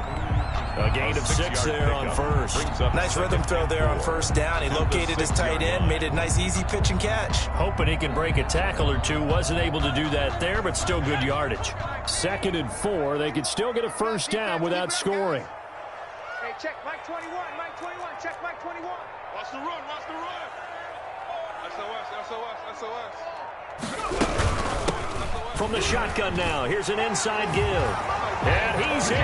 A gain of 6 there on first. Nice rhythm throw there on first down. He located his tight end, made it a nice easy pitch and catch. Hoping he can break a tackle or two. Wasn't able to do that there, but still good yardage. 2nd and 4. They could still get a first down without scoring. Hey, check Mike 21. Mike 21. Check Mike 21. Watch the run. Watch the run. SOS. From the shotgun now, here's an inside give. And he's in.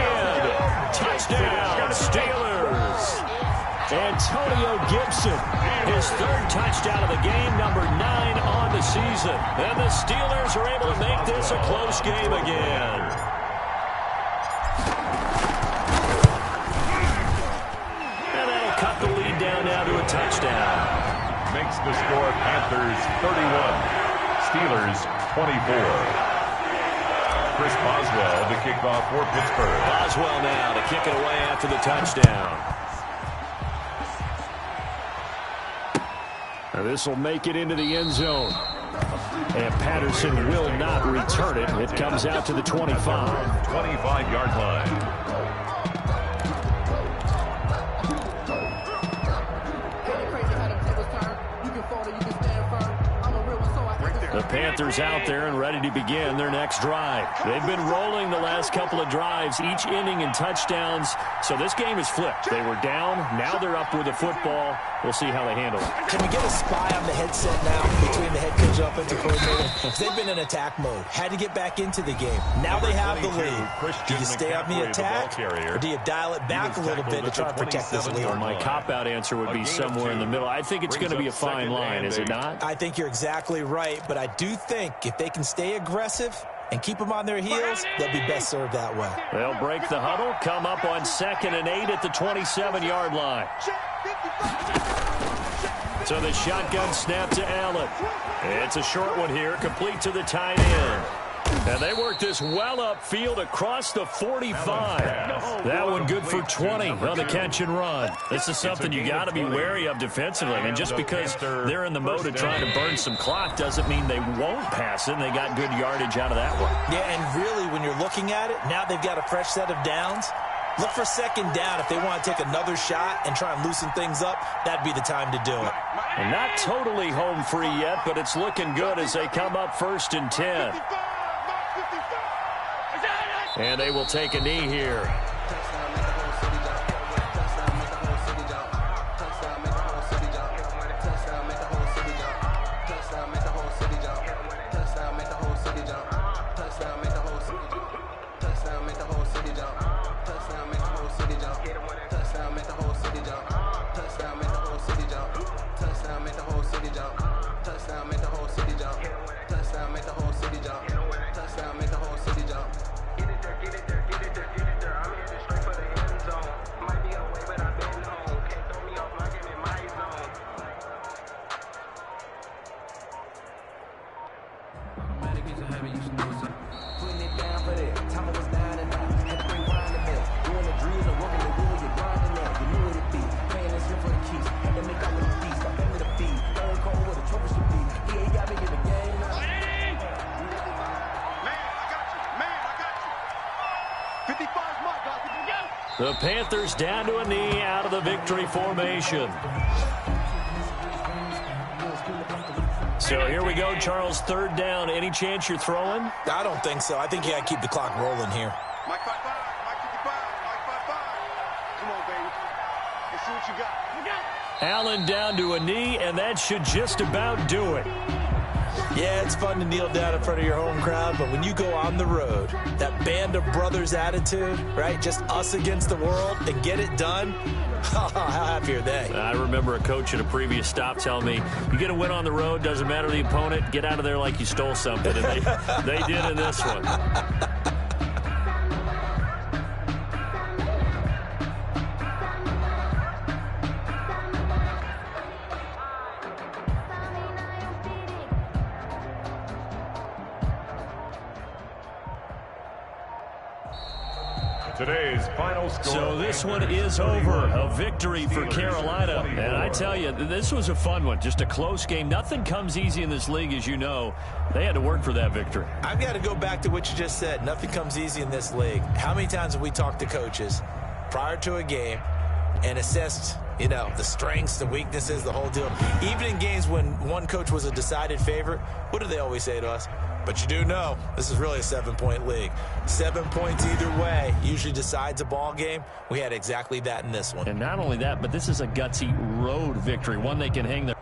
Touchdown, Steelers. Antonio Gibson, his 3rd touchdown of the game, number 9 on the season. And the Steelers are able to make this a close game again. And that'll cut the lead down now to a touchdown. Makes the score Panthers 31, Steelers 24. Chris Boswell, the kickoff for Pittsburgh. Boswell now to kick it away after the touchdown. Now this will make it into the end zone. And Patterson will not return it. It comes out to the 25. 25-yard line. The Panthers out there and ready to begin their next drive. They've been rolling the last couple of drives, each ending in touchdowns. So this game is flipped. They were down. Now they're up with the football. We'll see how they handle it. Can we get a spy on the headset now between the head coach and offensive coordinator? Because they've been in attack mode. Had to get back into the game. Now they have the lead. Do you stay on the attack, or do you dial it back a little bit to try to protect this lead? My cop-out answer would be somewhere in the middle. I think it's going to be a fine line, is it not? I think you're exactly right, but I do think if they can stay aggressive and keep them on their heels, they'll be best served that way. They'll break the huddle, come up on 2nd and 8 at the 27-yard line. So the shotgun snap to Allen. It's a short one here, complete to the tight end. And they work this well upfield across the 45. That one good for 20 on the catch and run. This is something you got to be wary of defensively. I mean, just because they're in the mode of trying to burn some clock doesn't mean they won't pass it. And they got good yardage out of that one. Yeah, and really, when you're looking at it, now they've got a fresh set of downs. Look for 2nd down. If they want to take another shot and try and loosen things up, that'd be the time to do it. And not totally home free yet, but it's looking good as they come up 1st and 10. And they will take a knee here. The Panthers down to a knee out of the victory formation. So here we go, Charles, 3rd down. Any chance you're throwing? I don't think so. I think you got to keep the clock rolling here. Mike 55, Mike 55, Mike 55. Come on, baby. Let's see what you got. Allen down to a knee, and that should just about do it. Yeah, it's fun to kneel down in front of your home crowd, but when you go on the road, that band of brothers attitude, right, just us against the world, and get it done, how happy are they? I remember a coach at a previous stop telling me, you get a win on the road, doesn't matter the opponent, get out of there like you stole something, and they did in this one. Today's final score. So this one is over. A victory for Carolina. And I tell you, this was a fun one. Just a close game. Nothing comes easy in this league, as you know. They had to work for that victory. I've got to go back to what you just said. Nothing comes easy in this league. How many times have we talked to coaches? prior to a game and assessed, you know, the strengths, the weaknesses, the whole deal. Even in games when one coach was a decided favorite, what do they always say to us? But you do know this is really a 7-point league. 7 points either way usually decides a ball game. We had exactly that in this one. And not only that, but this is a gutsy road victory, one they can hang their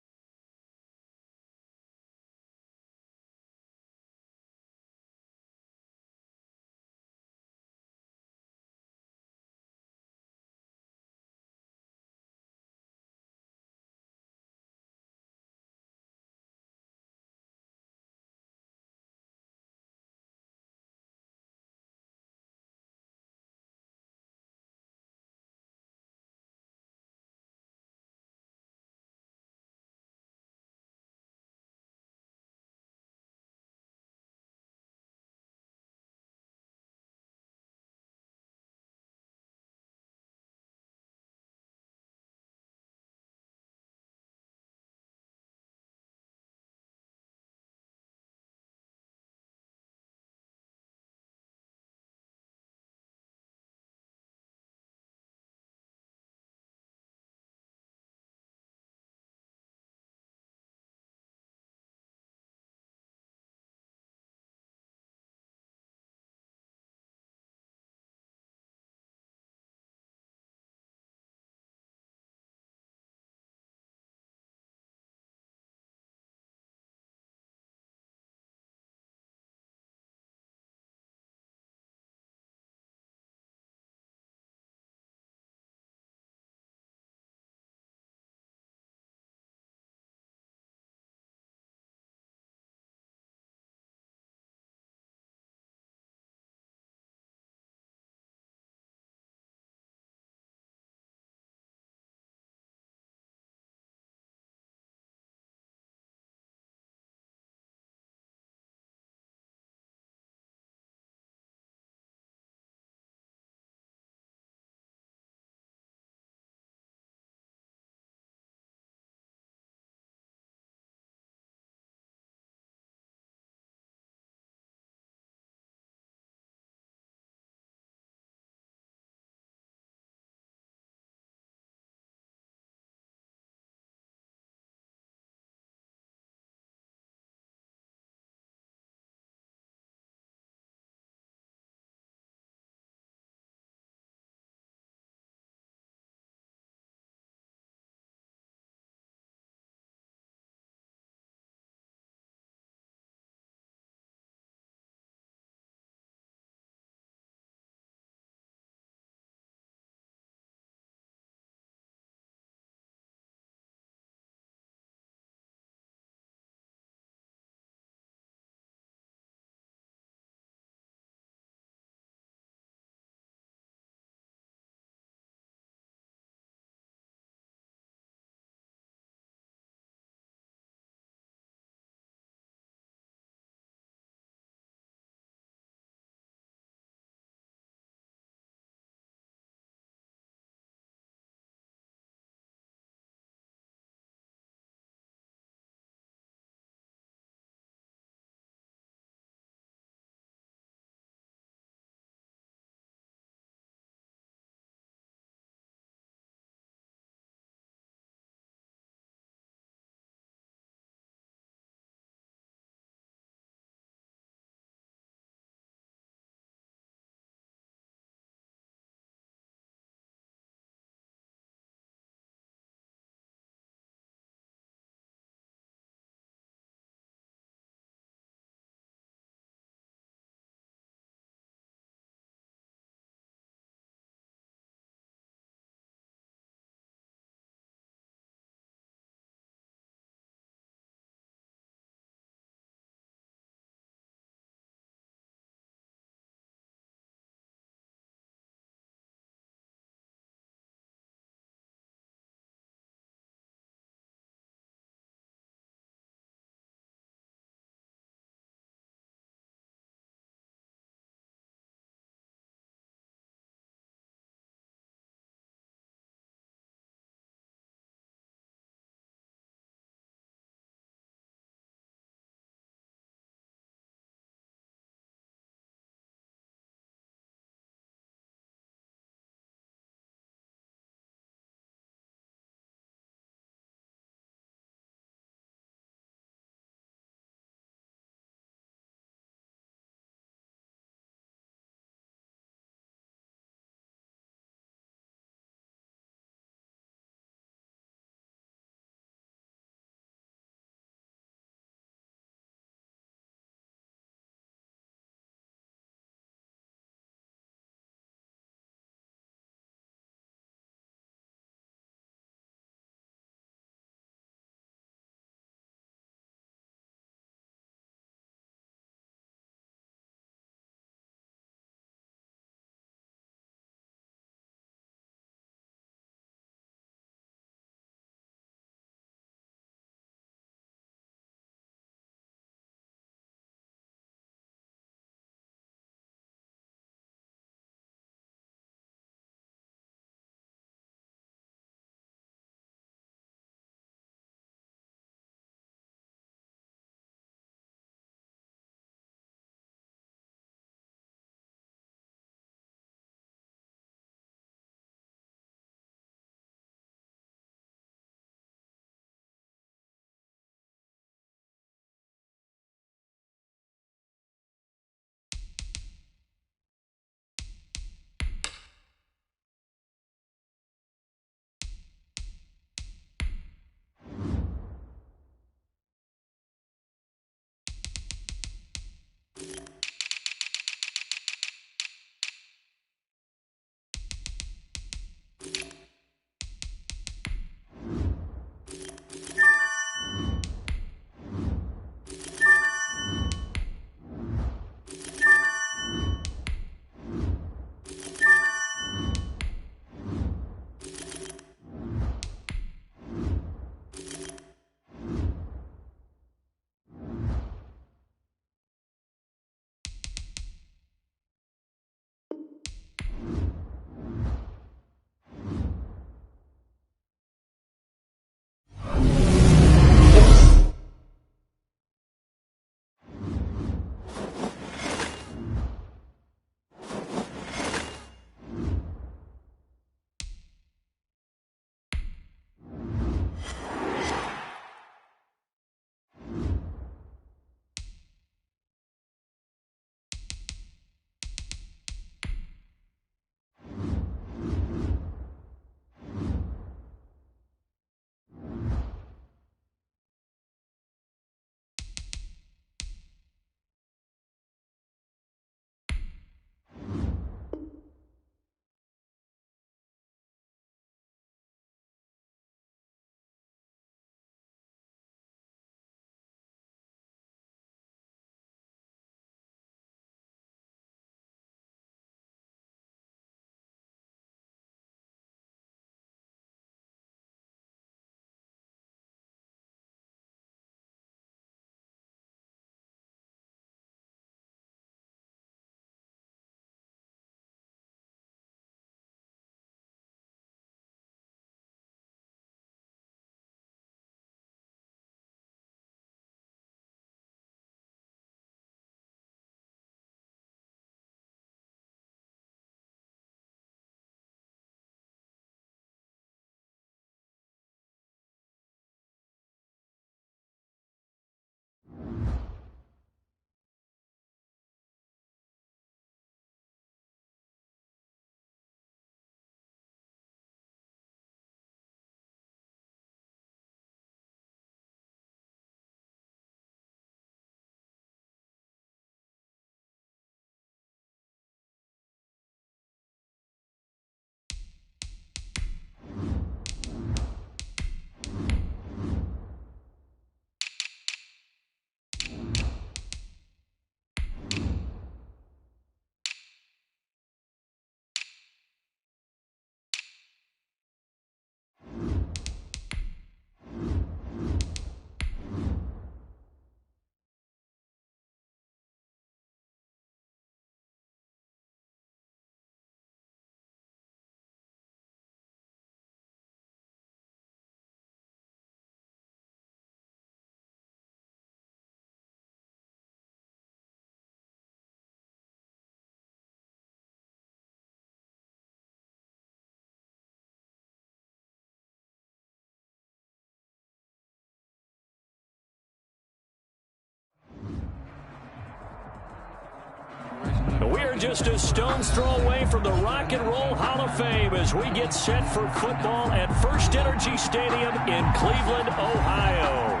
just a stone's throw away from the Rock and Roll Hall of Fame as we get set for football at First Energy Stadium in Cleveland, Ohio.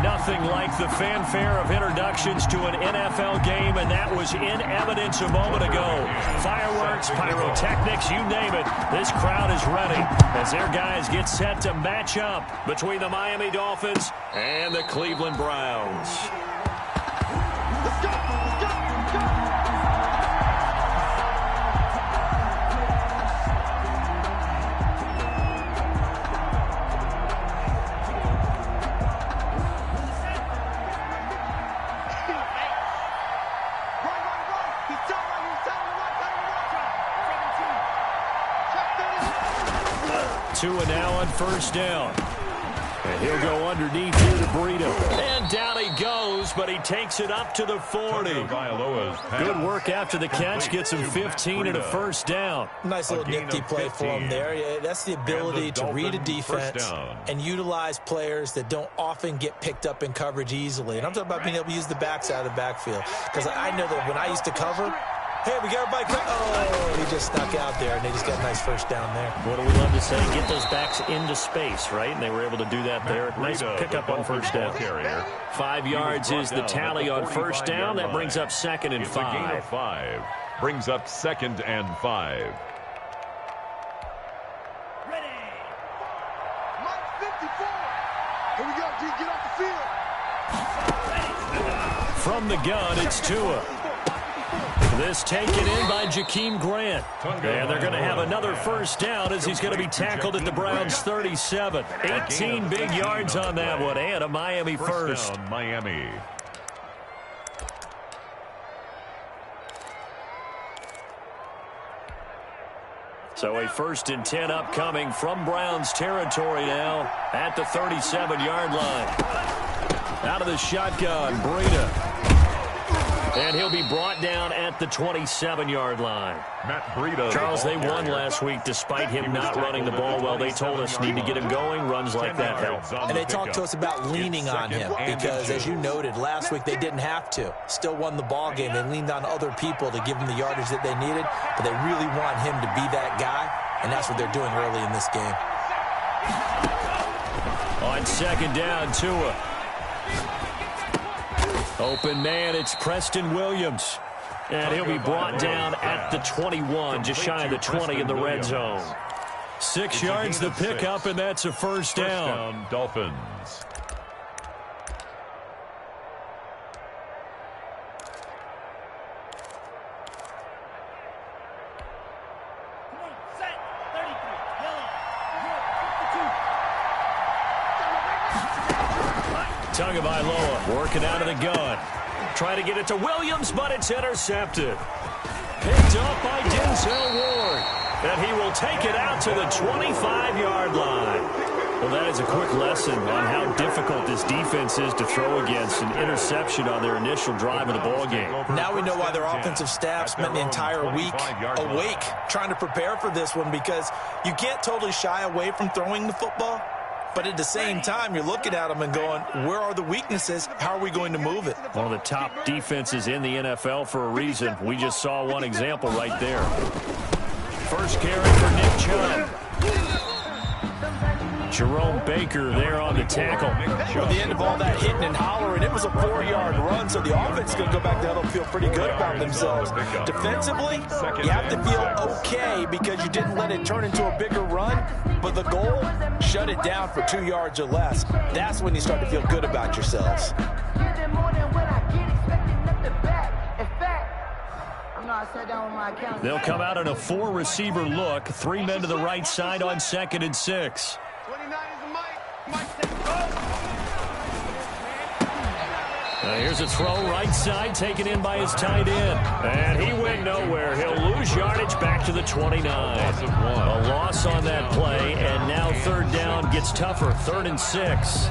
Nothing like the fanfare of introductions to an NFL game, and that was in evidence a moment ago. Fireworks, pyrotechnics, you name it. This crowd is ready as their guys get set to match up between the Miami Dolphins and the Cleveland Browns. Let's go! Let's go! Let's go! Tua now on first down. And he'll go underneath here to Breida. And down he goes, but he takes it up to the 40. Good work after the catch. Gets him 15 and a first down. Nice little nifty play for him there. Yeah, that's the ability to read a defense and utilize players that don't often get picked up in coverage easily. And I'm talking about being able to use the backside of the backfield. Because I know that when I used to cover, hey, we got everybody. Oh, he just snuck out there, and they just got a nice first down there. What do we love to say? Get those backs into space, right? And they were able to do that there. Nice pickup on first down. 5 yards is the tally on first down. That brings up 2nd and 5. The gain of 5 brings up 2nd and 5. Ready. Mike 54. Here we go, G. Get off the field. From the gun, it's Tua. This taken in by Jakeem Grant. And they're going to have another first down as he's going to be tackled at the Browns' 37. 18 big yards on that one, and a Miami first. Down, Miami. So a 1st and 10 upcoming from Browns territory now at the 37-yard line. Out of the shotgun, Breida. And he'll be brought down at the 27-yard line. Matt Breida. Charles, they won last week despite him not running the ball well. They told us need to get him going. Runs like that help. And they talked to us about leaning on him because, as you noted, last week they didn't have to. Still won the ball game. They leaned on other people to give them the yardage that they needed, but they really want him to be that guy, and that's what they're doing early in this game. On 2nd down, Tua. Open man, it's Preston Williams. And he'll be brought down at the 21, just shy of the 20 in the red zone. 6 yards the pickup, and that's a first down. Dolphins. Tagovailoa working out of the gun. Trying to get it to Williams, but it's intercepted. Picked up by Denzel Ward. And he will take it out to the 25-yard line. Well, that is a quick lesson on how difficult this defense is to throw against. An interception on their initial drive of the ballgame. Now we know why their offensive staff spent the entire week awake trying to prepare for this one, because you can't totally shy away from throwing the football. But at the same time, you're looking at them and going, where are the weaknesses? How are we going to move it? One of the top defenses in the NFL for a reason. We just saw one example right there. First carry for Nick Chubb. Jerome Baker there on the tackle. At the end of all that hitting and hollering, it was a 4-yard run, so the offense is going to go back there and feel pretty good about themselves. Defensively, you have to feel okay because you didn't let it turn into a bigger run, but the goal, shut it down for 2 yards or less. That's when you start to feel good about yourselves. They'll come out in a 4-receiver look. 3 men to the right side on 2nd and 6. 29 is the Mike. Mike Here's a throw right side taken in by his tight end. And he went nowhere. He'll lose yardage back to the 29. A loss on that play, and now 3rd down gets tougher. 3rd and 6.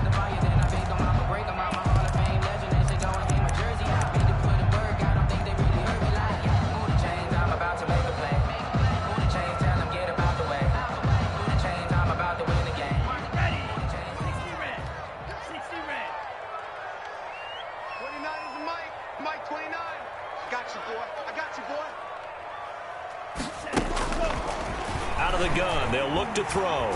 the gun. They'll look to throw.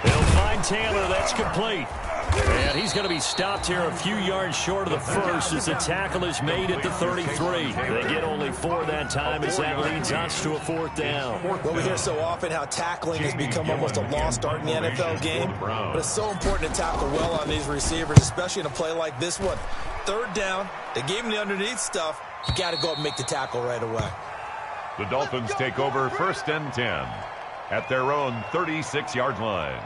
They'll find Taylor. That's complete. And he's going to be stopped here a few yards short of the first as the tackle is made at the 33. They get only 4 that time as that leads us to a 4th down. Well, we hear so often how tackling has become almost a lost art in the NFL game, but it's so important to tackle well on these receivers, especially in a play like this one. 3rd down, they gave him the underneath stuff. You got to go up and make the tackle right away. The Dolphins take over 1st and 10 at their own 36-yard line.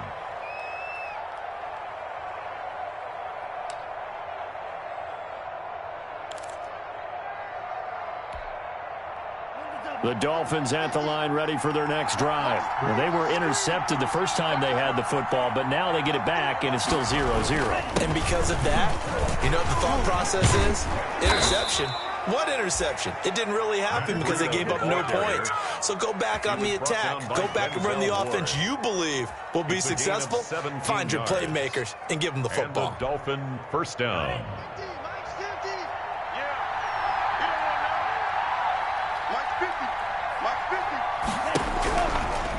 The Dolphins at the line ready for their next drive. Well, they were intercepted the first time they had the football, but now they get it back, and it's still 0-0. And because of that, you know what the thought process is? Interception. What interception? It didn't really happen because they gave up no points. So go back on the attack. Go back and run the offense you believe will be successful. Find your playmakers and give them the football. And the Dolphin 1st down.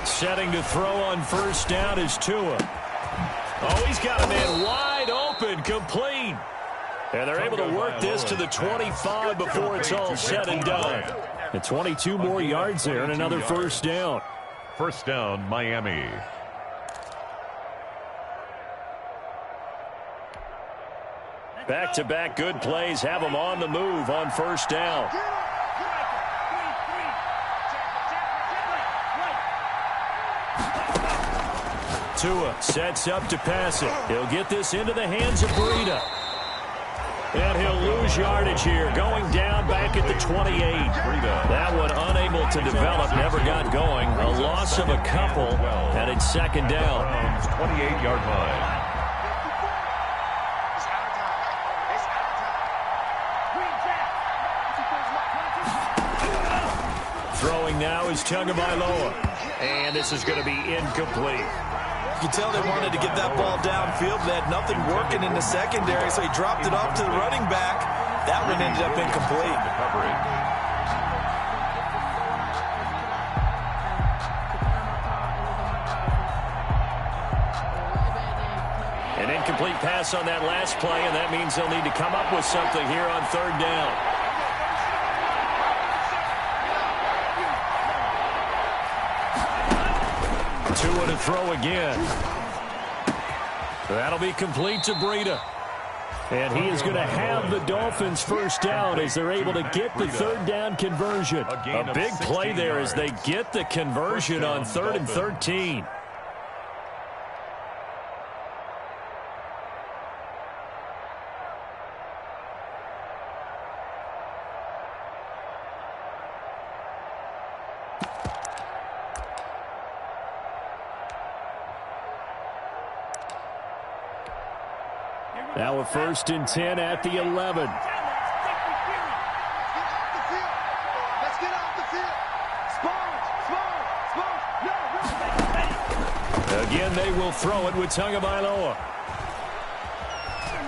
Setting to throw on 1st down is Tua. Oh, he's got a man wide open, complete. And they're able to work this to the 25 before it's all said and done. And 22 more yards there and another 1st down. 1st down, Miami. Back-to-back good plays have them on the move on 1st down. Tua sets up to pass it. He'll get this into the hands of Breida. And he'll lose yardage here, going down back at the 28. That one unable to develop, never got going. A loss of a couple, and it's 2nd down. 28-yard line. Throwing now is Tagovailoa. And this is going to be incomplete. You can tell they wanted to get that ball downfield. They had nothing working in the secondary, so he dropped it off to the running back. That one ended up incomplete. An incomplete pass on that last play, and that means they'll need to come up with something here on 3rd down. Tua to throw again. That'll be complete to Breida. And he is going to have the Dolphins 1st down as they're able to get the 3rd down conversion. A big play there as they get the conversion on 3rd and 13. Now a 1st and 10 at the 11. Again, they will throw it with Tagovailoa.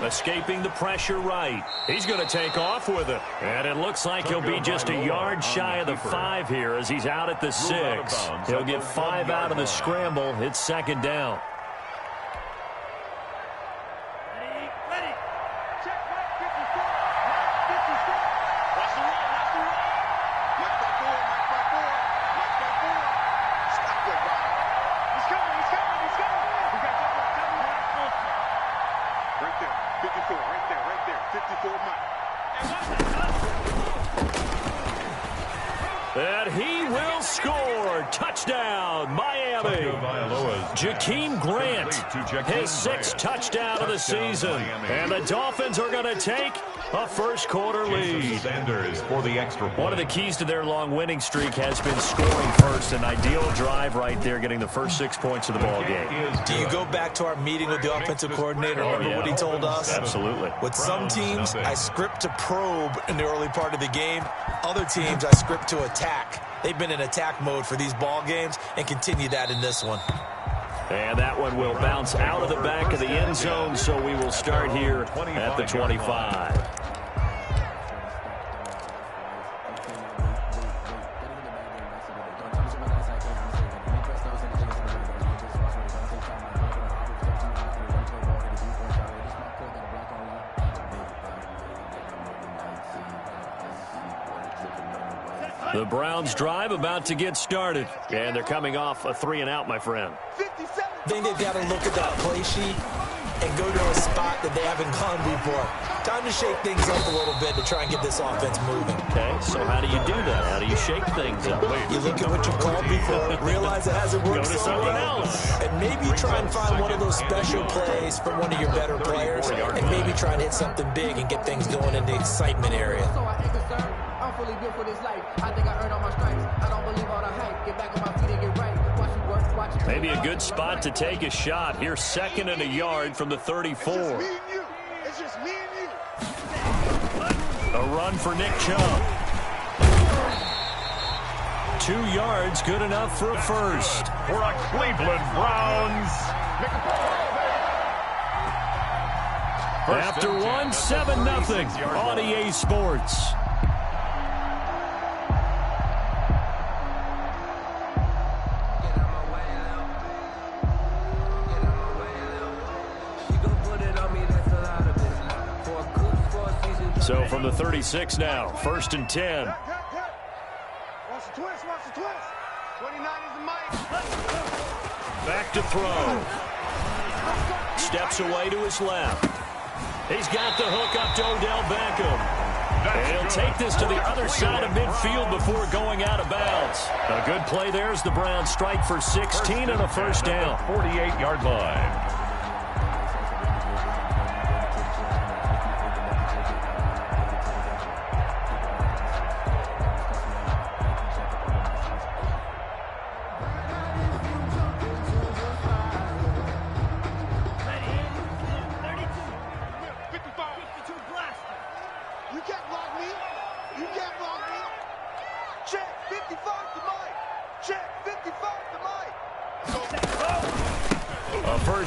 Escaping the pressure right. He's going to take off with it. And it looks like he'll be just a yard shy of the 5 here as he's out at the 6. He'll get 5 out of the scramble. It's 2nd down. And he will score. Touchdown, Miami. Jakeem Grant, his 6th touchdown of the season. And the Dolphins are going to take a 1st quarter lead. For the extra point. One of the keys to their long winning streak has been scoring first. An ideal drive right there, getting the first 6 points of the ball game. Do you go back to our meeting with the offensive coordinator? Remember what he told us? Absolutely. With some teams, I script to probe in the early part of the game. Other teams, I script to attack. They've been in attack mode for these ball games and continue that in this one. And that one will bounce out of the back of the end zone, so we will start here at the 25. The Browns drive about to get started. And they're coming off a 3-and-out, my friend. I think they've got to look at that play sheet and go to a spot that they haven't gone before. Time to shake things up a little bit to try and get this offense moving. Okay, so how do you do that? How do you shake things up? You look at what you called before, realize it hasn't worked Go to so something well, else. and maybe try and find one of those special plays from one of your better players, and maybe try and hit something big and get things going in the excitement area. So I ain't concerned. I'm fully built for this life. I think I earned all my stripes. I don't believe all the hype. Get back on my feet and get right. Watch you work, watch you. Maybe a good spot to take a shot. Here's 2nd and a yard from the 34. It's just me and you. It's just me and you. A run for Nick Chubb. 2 yards, good enough for a first. For a Cleveland Browns. After 1, 7-0 on EA Sports. So from the 36 now, 1st and 10. Watch the twist, watch the twist. 29 is the mic. Back to throw. Steps away to his left. He's got the hook up to Odell Beckham. And he'll take this to the other side of midfield before going out of bounds. A good play there as the Browns strike for 16 and a first down. 48-yard line.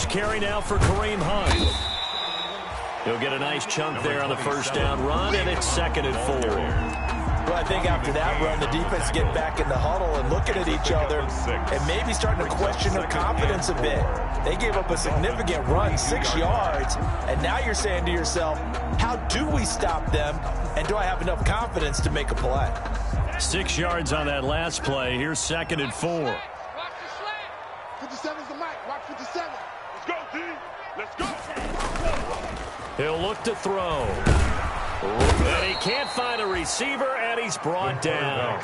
Carry now for Kareem Hunt. He'll get a nice chunk there on the first down run, and it's 2nd and 4. Well, I think after that run, the defense get back in the huddle and looking at each other and maybe starting to question their confidence a bit. They gave up a significant run, 6 yards, and now you're saying to yourself, how do we stop them, and do I have enough confidence to make a play? 6 yards on that last play. Here's 2nd and 4. Watch the slant. 57's the mic. Watch 57. Let's go, D. Let's go. He'll look to throw. And he can't find a receiver, and he's brought down.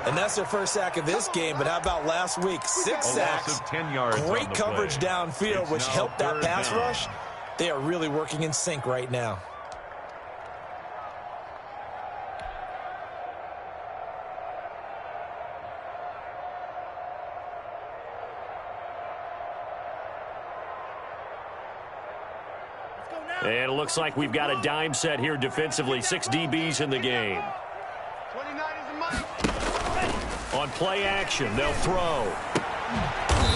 And that's their first sack of this game, but how about last week? 6 sacks, 10 yards. great coverage downfield, which helped that pass rush. They are really working in sync right now. And it looks like we've got a dime set here defensively. 6 DBs in the game. 29 is the mic. On play action, they'll throw.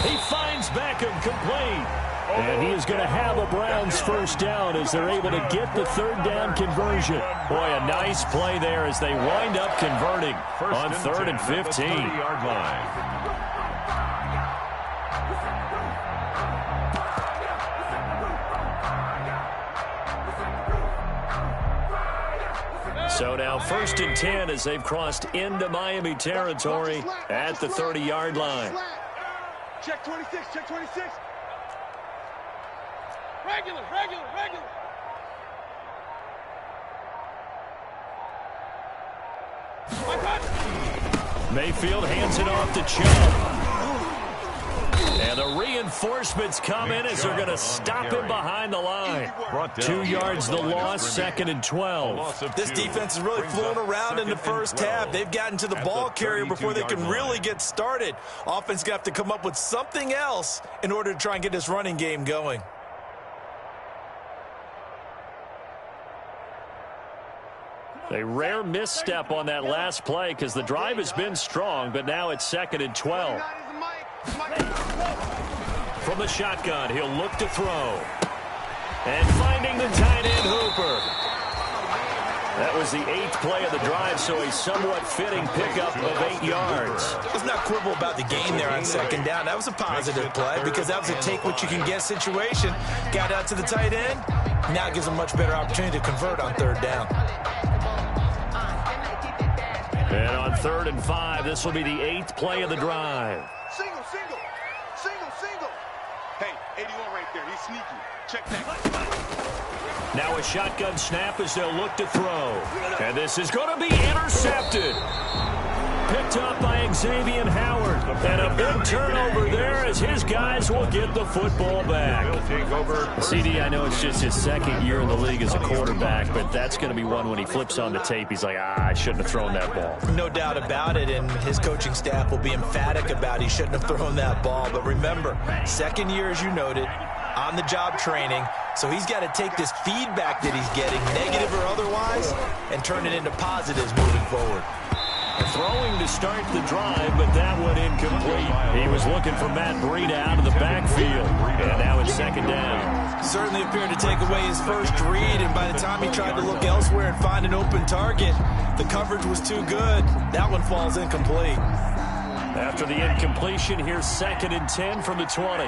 He finds Beckham complete. And he is going to have a Browns first down as they're able to get the 3rd down conversion. Boy, a nice play there as they wind up converting on 3rd and 15. 30-yard line. So now 1st and 10 as they've crossed into Miami territory at the 30-yard line. Check 26, check 26. Regular. Mayfield hands it off to Chubb. And the reinforcements come in as they're going to stop him behind the line. 2 yards the loss, 2nd and 12. This defense is really flown around in the first half. They've gotten to the ball carrier before they can really get started. Offense got to come up with something else in order to try and get this running game going. A rare misstep on that last play because the drive has been strong, but now it's 2nd and 12. From the shotgun, he'll look to throw. And finding the tight end Hooper. That was the 8th play of the drive, so a somewhat fitting pickup of 8 yards. Let's not quibble about the gain there on 2nd down. That was a positive play because that was a take-what-you-can-get situation. Got out to the tight end. Now it gives them a much better opportunity to convert on 3rd down. And on 3rd and 5, this will be the 8th play of the drive. Single. Hey, 81 right there. He's sneaky. Check that. Now a shotgun snap as they'll look to throw. And this is going to be intercepted. Picked up by Xavier Howard. And a big turnover there as his guys will get the football back. CD, I know it's just his 2nd year in the league as a quarterback, but that's going to be one when he flips on the tape. He's like, I shouldn't have thrown that ball. No doubt about it, and his coaching staff will be emphatic about he shouldn't have thrown that ball. But remember, 2nd year, as you noted, on-the-job training, so he's got to take this feedback that he's getting, negative or otherwise, and turn it into positives moving forward. Throwing to start the drive, but that went incomplete. He was looking for Matt Breida out of the backfield, and now it's 2nd down. Certainly appeared to take away his first read, and by the time he tried to look elsewhere and find an open target, the coverage was too good. That one falls incomplete. After the incompletion, here's 2nd and 10 from the 20.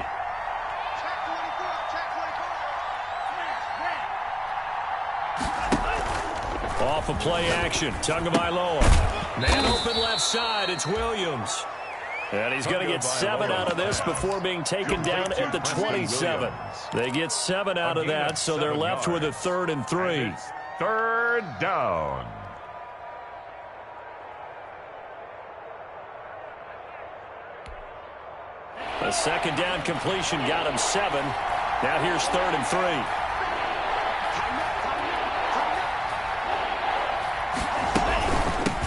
Off of play action, Tagovailoa. Man open left side, it's Williams. And he's going to get 7 out of this before being taken down at the 27. They get 7 out of that, so they're left with a 3rd and 3. 3rd down. A 2nd down completion got him 7. Now here's 3rd and 3.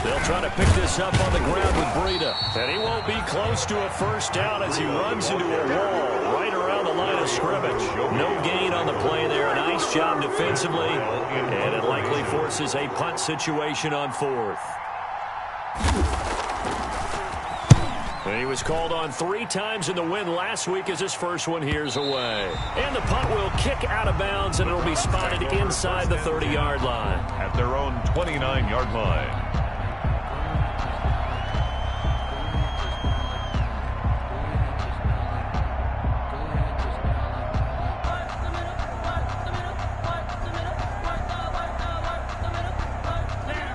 They'll try to pick this up on the ground with Breida. And he won't be close to a 1st down as he runs into a wall right around the line of scrimmage. No gain on the play there. Nice job defensively. And it likely forces a punt situation on 4th. And he was called on 3 times in the win last week as his first one here's away. And the punt will kick out of bounds, and it'll be spotted inside the 30-yard line. At their own 29-yard line.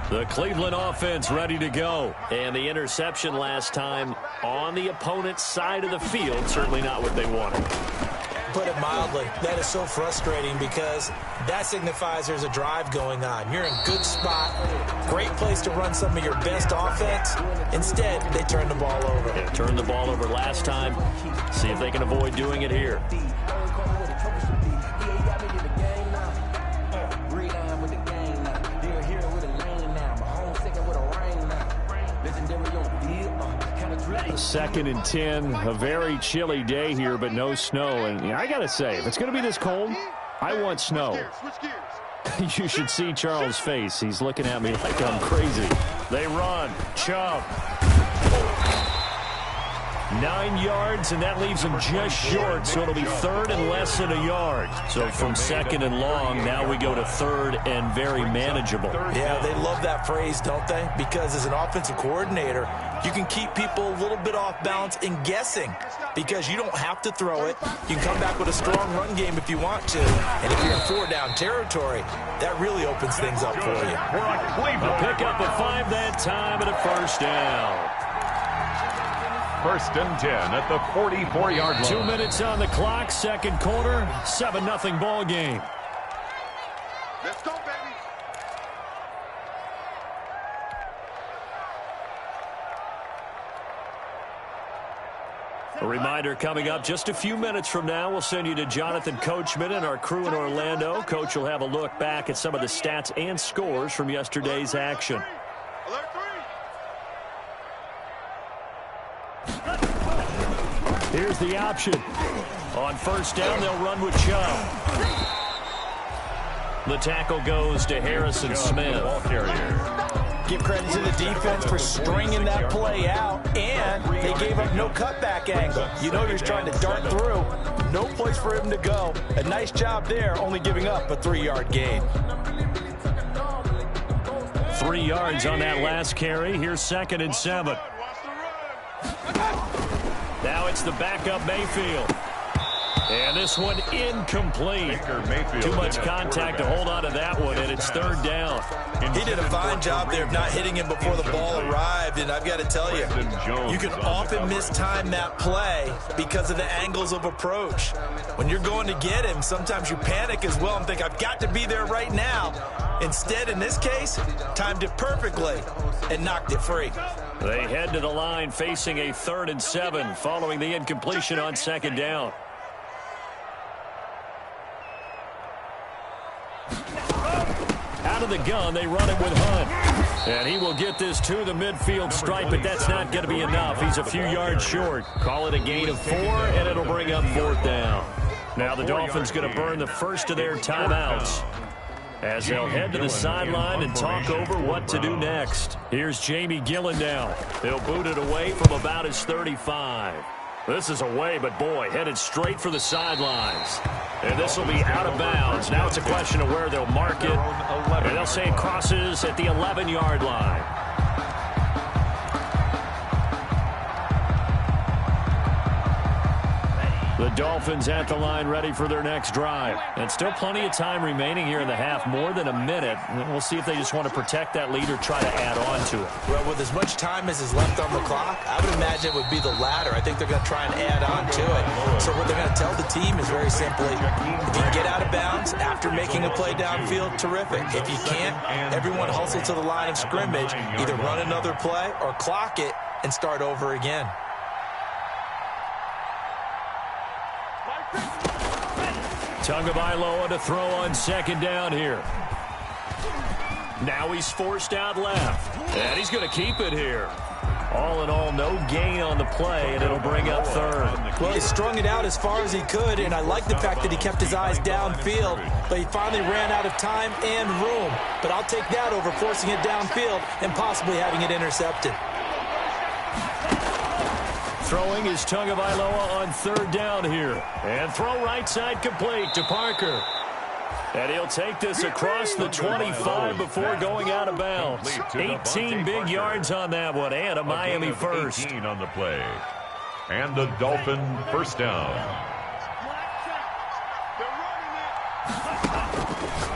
The Cleveland offense ready to go. And the interception last time on the opponent's side of the field. Certainly not what they wanted. Put it mildly, that is so frustrating because that signifies there's a drive going on. You're in good spot, great place to run some of your best offense. Instead, they turn the ball over. Yeah, turned the ball over last time. See if they can avoid doing it here. Second and 10, a very chilly day here, but no snow. And I got to say, if it's going to be this cold, I want snow. You should see Charles' face. He's looking at me like I'm crazy. They run. Chubb. 9 yards, and that leaves them just short, so it'll be 3rd and less than a yard. So from 2nd and long, now we go to 3rd and very manageable. Yeah, they love that phrase, don't they? Because as an offensive coordinator, you can keep people a little bit off balance and guessing because you don't have to throw it. You can come back with a strong run game if you want to. And if you're in 4-down territory, that really opens things up for you. A pick up of 5 that time and a 1st down. 1st and 10 at the 44-yard line. 2 minutes on the clock, 2nd quarter, 7-0 ball game. Let's go, baby. A reminder coming up just a few minutes from now, we'll send you to Jonathan Coachman and our crew in Orlando. Coach will have a look back at some of the stats and scores from yesterday's action. Alert 3. Here's the option. On 1st down, they'll run with Chubb. The tackle goes to Harrison Smith. Give credit to the defense for stringing that play out, and they gave up no cutback angle. You know he was trying to dart through. No place for him to go. A nice job there, only giving up a 3-yard gain. 3 yards on that last carry. Here's 2nd and 7. Now it's the backup Mayfield. And this one incomplete. Too much contact to hold on to that one, and it's third down. He did a fine job there of not hitting him before the ball arrived, and I've got to tell you, you can often mistime that play because of the angles of approach. When you're going to get him, sometimes you panic as well and think, I've got to be there right now. Instead, in this case, timed it perfectly and knocked it free. They head to the line facing a 3rd and 7 following the incompletion on 2nd down. Out of the gun, they run it with Hunt. And he will get this to the midfield stripe, but that's not going to be enough. He's a few yards short. Call it a gain of 4, and it'll bring up 4th down. Now the Dolphins going to burn the first of their timeouts as they'll head to the sideline and talk over what to do next. Here's Jamie Gillen now. He'll boot it away from about his 35. This is away, but boy, headed straight for the sidelines. And this will be out of bounds. Now it's a question of where they'll mark it. And they'll say it crosses at the 11-yard line. The Dolphins at the line ready for their next drive. And still plenty of time remaining here in the half, more than a minute. And we'll see if they just want to protect that lead or try to add on to it. Well, with as much time as is left on the clock, I would imagine it would be the latter. I think they're going to try and add on to it. So what they're going to tell the team is very simply, if you can get out of bounds after making a play downfield, terrific. If you can't, everyone hustle to the line of scrimmage, either run another play or clock it and start over again. Tagovailoa to throw on 2nd down here. Now he's forced out left. And he's going to keep it here. All in all, no gain on the play, and it'll bring up 3rd. Well, he strung it out as far as he could, and I like the fact that he kept his eyes downfield, but he finally ran out of time and room. But I'll take that over forcing it downfield and possibly having it intercepted. Throwing is Tagovailoa on 3rd down here. And throw right side complete to Parker. And he'll take this across the 25 before going out of bounds. 18 big yards on that one, and a Miami first. 18 on the play. And the Dolphin first down.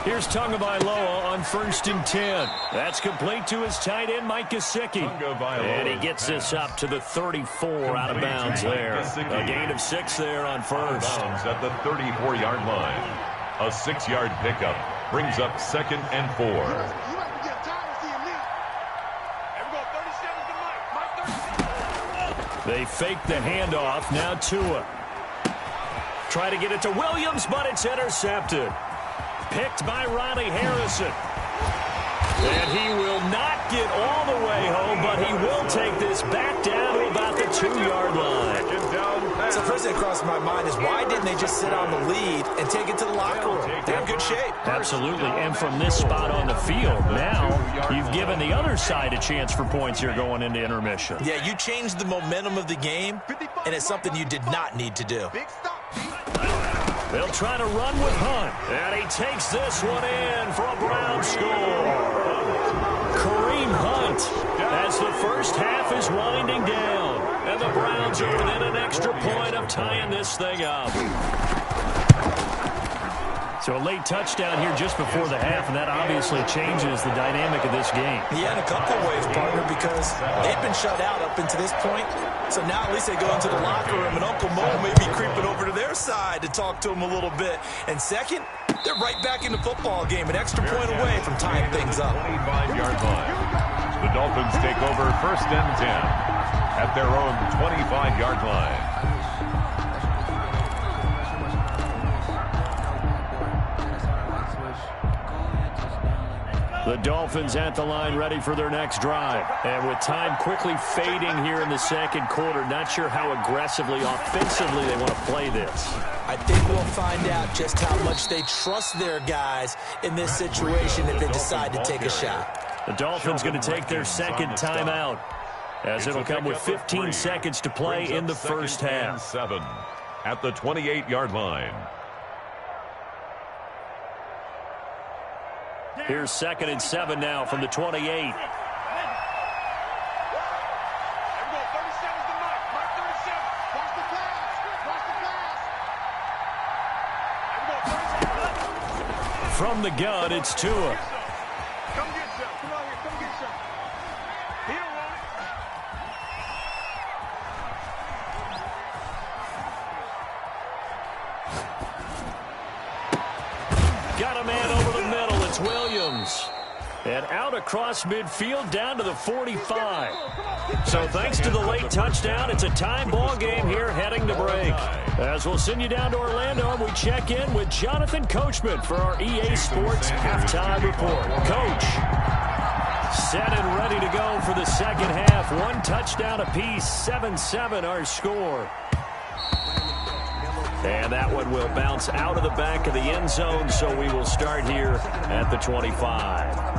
Here's Tagovailoa on 1st and 10. That's complete to his tight end, Mike Gesicki. And he gets this up to the 34 out of bounds there. A gain of 6 there on 1st. At the 34-yard line. A 6-yard pickup brings up 2nd and 4. They fake the handoff. Now Tua. Try to get it to Williams, but it's intercepted. Picked by Ronnie Harrison. And he will not get all the way home, but he will take this back down to about the 2-yard line. So first thing that crossed my mind is why didn't they just sit on the lead and take it to the locker room? They're in good shape. Absolutely, and from this spot on the field, now you've given the other side a chance for points here going into intermission. Yeah, you changed the momentum of the game, and it's something you did not need to do. They'll try to run with Hunt, and he takes this one in for a Brown score. Kareem Hunt as the first half is winding down, and the Browns are within an extra point of tying this thing up. So a late touchdown here just before the half, and that obviously changes the dynamic of this game. Yeah, in a couple of ways, partner, because they've been shut out up until this point. So now at least they go into the locker room, and Uncle Mo may be creeping over to their side to talk to him a little bit. And second, they're right back in the football game, an extra point away from tying things up. 25-yard line. The Dolphins take over 1st and 10 at their own 25-yard line. The Dolphins at the line ready for their next drive. And with time quickly fading here in the 2nd quarter, not sure how aggressively, offensively they want to play this. I think we'll find out just how much they trust their guys in this situation if they decide to take a shot. The Dolphins going to take their 2nd timeout, as it'll come with 15 seconds to play in the first half. 7 at the 28-yard line. Here's 2nd and 7 now from the 28. from the gun, it's Tua. Come get some. Come on here. Come get some. He don't want it. Got a man over the middle. It's Williams. And out across midfield down to the 45. So thanks to the late touchdown, it's a time ball game here heading to break. As we'll send you down to Orlando, and we check in with Jonathan Coachman for our EA Sports Halftime Report. Coach, set and ready to go for the second half. One touchdown apiece, 7-7 our score. And that one will bounce out of the back of the end zone, so we will start here at the 25.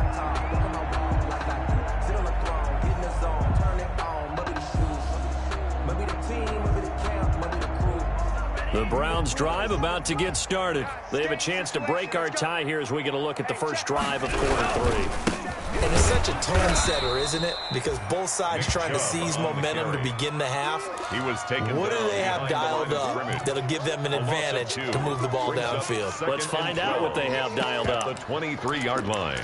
The Browns drive about to get started. They have a chance to break our tie here as we get a look at the first drive of quarter 3. And it's such a tone setter, isn't it? Because both sides trying to seize momentum to begin the half. What do they have dialed up that'll give them an advantage to move the ball downfield? Let's find out what they have dialed up. The 23-yard line.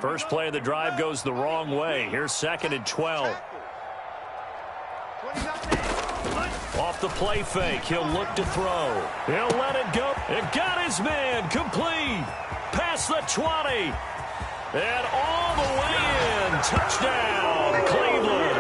First play of the drive goes the wrong way. Here's 2nd and 12. Off the play fake, he'll look to throw. He'll let it go. It got his man. Complete. Past the 20. And all the way in. Touchdown, Cleveland.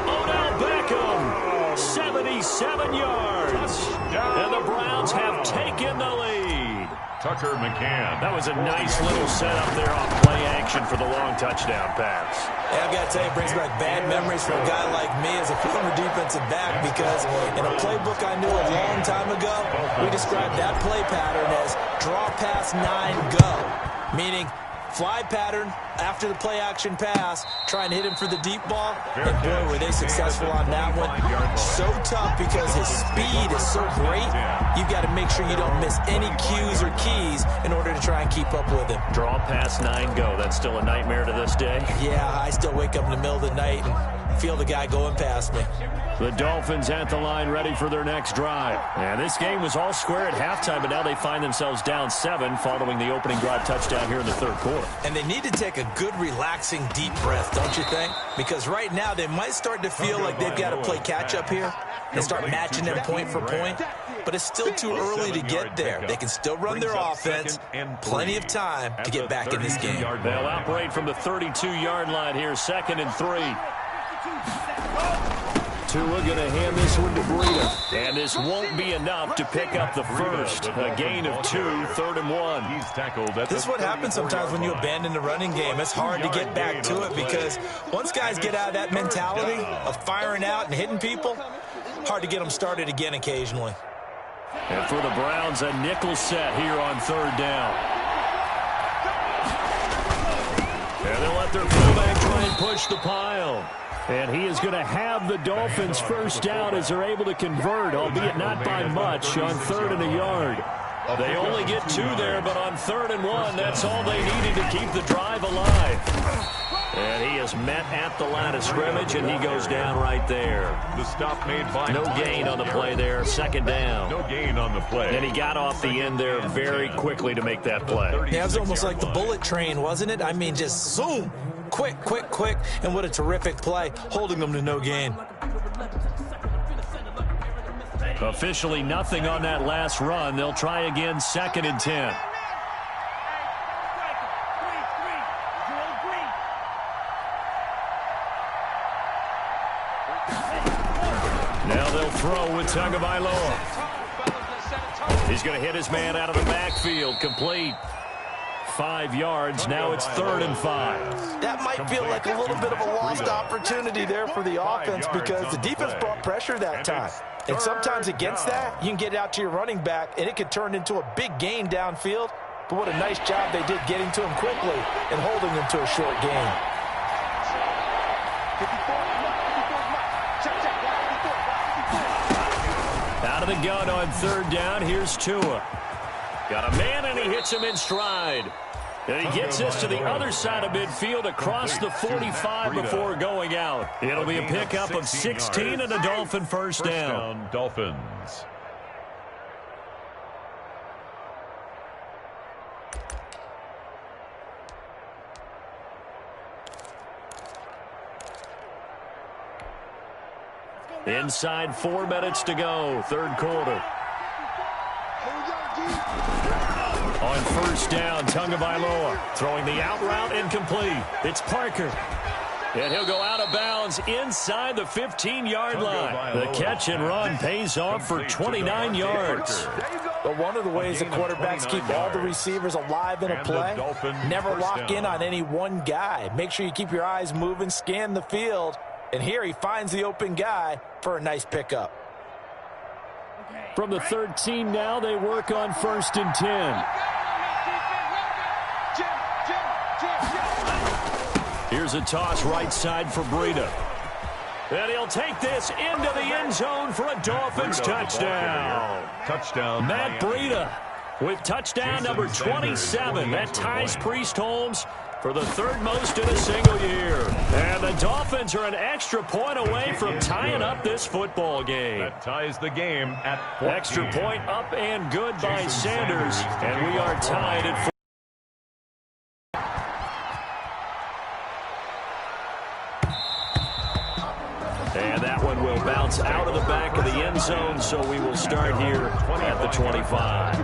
Odell Beckham, 77 yards. And the Browns have taken the lead. Tucker McCann. That was a nice little setup there on play action for the long touchdown pass. Yeah, I've got to tell you, it brings back bad memories for a guy like me as a former defensive back, because in a playbook I knew a long time ago, we described that play pattern as draw pass 9 go, meaning fly pattern after the play action pass, trying to hit him for the deep ball, and boy, were they successful on that one. So tough because his speed is so great, you've got to make sure you don't miss any cues or keys in order to try and keep up with him. Draw pass 9 go. That's still a nightmare to this day. Yeah, I still wake up in the middle of the night and feel the guy going past me. The Dolphins at the line ready for their next drive. And this game was all square at halftime, but now they find themselves down 7 following the opening drive touchdown here in the third quarter. And they need to take a good, relaxing, deep breath, don't you think? Because right now they might start to feel like they've got to play catch-up here and start matching them point for point. But it's still too early to get there. They can still run their offense. Plenty of time to get back in this game. They'll operate from the 32-yard line here, 2nd and 3. Tua going to hand this one to Breida. And this won't be enough to pick up the first. A gain of 2, 3rd and 1. He's tackled at this is what happens sometimes when you abandon the running game. It's hard to get back to it because once guys get out of that mentality of firing out and hitting people, hard to get them started again occasionally. And for the Browns, a nickel set here on 3rd down. And they'll let their fullback try and push the pile. And he is going to have the Dolphins first down as they're able to convert, albeit not by much, on 3rd and a yard. They only get 2 there, but on 3rd and 1, that's all they needed to keep the drive alive. And he is met at the line of scrimmage, and he goes down right there. The stop made by no gain on the play there, 2nd down. No gain on the play. And he got off the end there very quickly to make that play. Yeah, it was almost like the bullet train, wasn't it? I mean, just zoom. Quick, quick, quick, and what a terrific play, holding them to no gain. Officially nothing on that last run. They'll try again, 2nd and 10. Now they'll throw with Tagovailoa. He's going to hit his man out of the backfield, complete. 5 yards. Now it's 3rd and 5. That might feel like a little bit of a lost opportunity there for the offense because the defense brought pressure that time. And sometimes against that, you can get out to your running back, and it could turn into a big gain downfield. But what a nice job they did getting to him quickly and holding him to a short gain. the gun on third down. Here's Tua. Got a man, and he hits him in stride. And he gets this to the other side of midfield across the 45 before going out. It'll be a pickup of 16 and a Dolphin first down. Dolphins. Inside 4 minutes to go, third quarter. On first down, Tagovailoa throwing the out route incomplete. It's Parker. And he'll go out of bounds inside the 15-yard line. The catch and run pays off for 29 yards. But one of the ways the quarterbacks keep all the receivers alive in a play, never lock in on any one guy. Make sure you keep your eyes moving, scan the field. And here he finds the open guy for a nice pickup. From the 13 now, they work on first and 10. Here's a toss right side for Breida. And he'll take this into the end zone for a Dolphins touchdown. Touchdown. Matt Breida with touchdown number 27. That ties Priest Holmes for the third most in a single year. And the Dolphins are an extra point away from tying up this football game. That ties the game at 14. Extra point up and good by Sanders. And we are tied at 4. And that one will bounce out of the back of the end zone, so we will start here at the 25.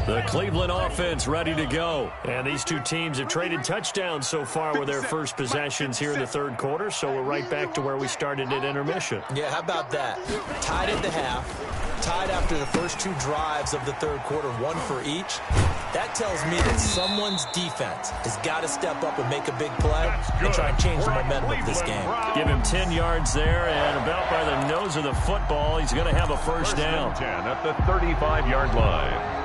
The Cleveland offense ready to go. And these two teams have traded touchdowns so far with their first possessions here in the third quarter, so we're right back to where we started at intermission. Yeah, how about that? Tied at the half, tied after the first 2 drives of the third quarter, 1 for each. That tells me that someone's defense has got to step up and make a big play and try and change the momentum of this game. Give him 10 yards there, and about by the nose of the football, he's going to have a first down. 10 at the 35-yard line.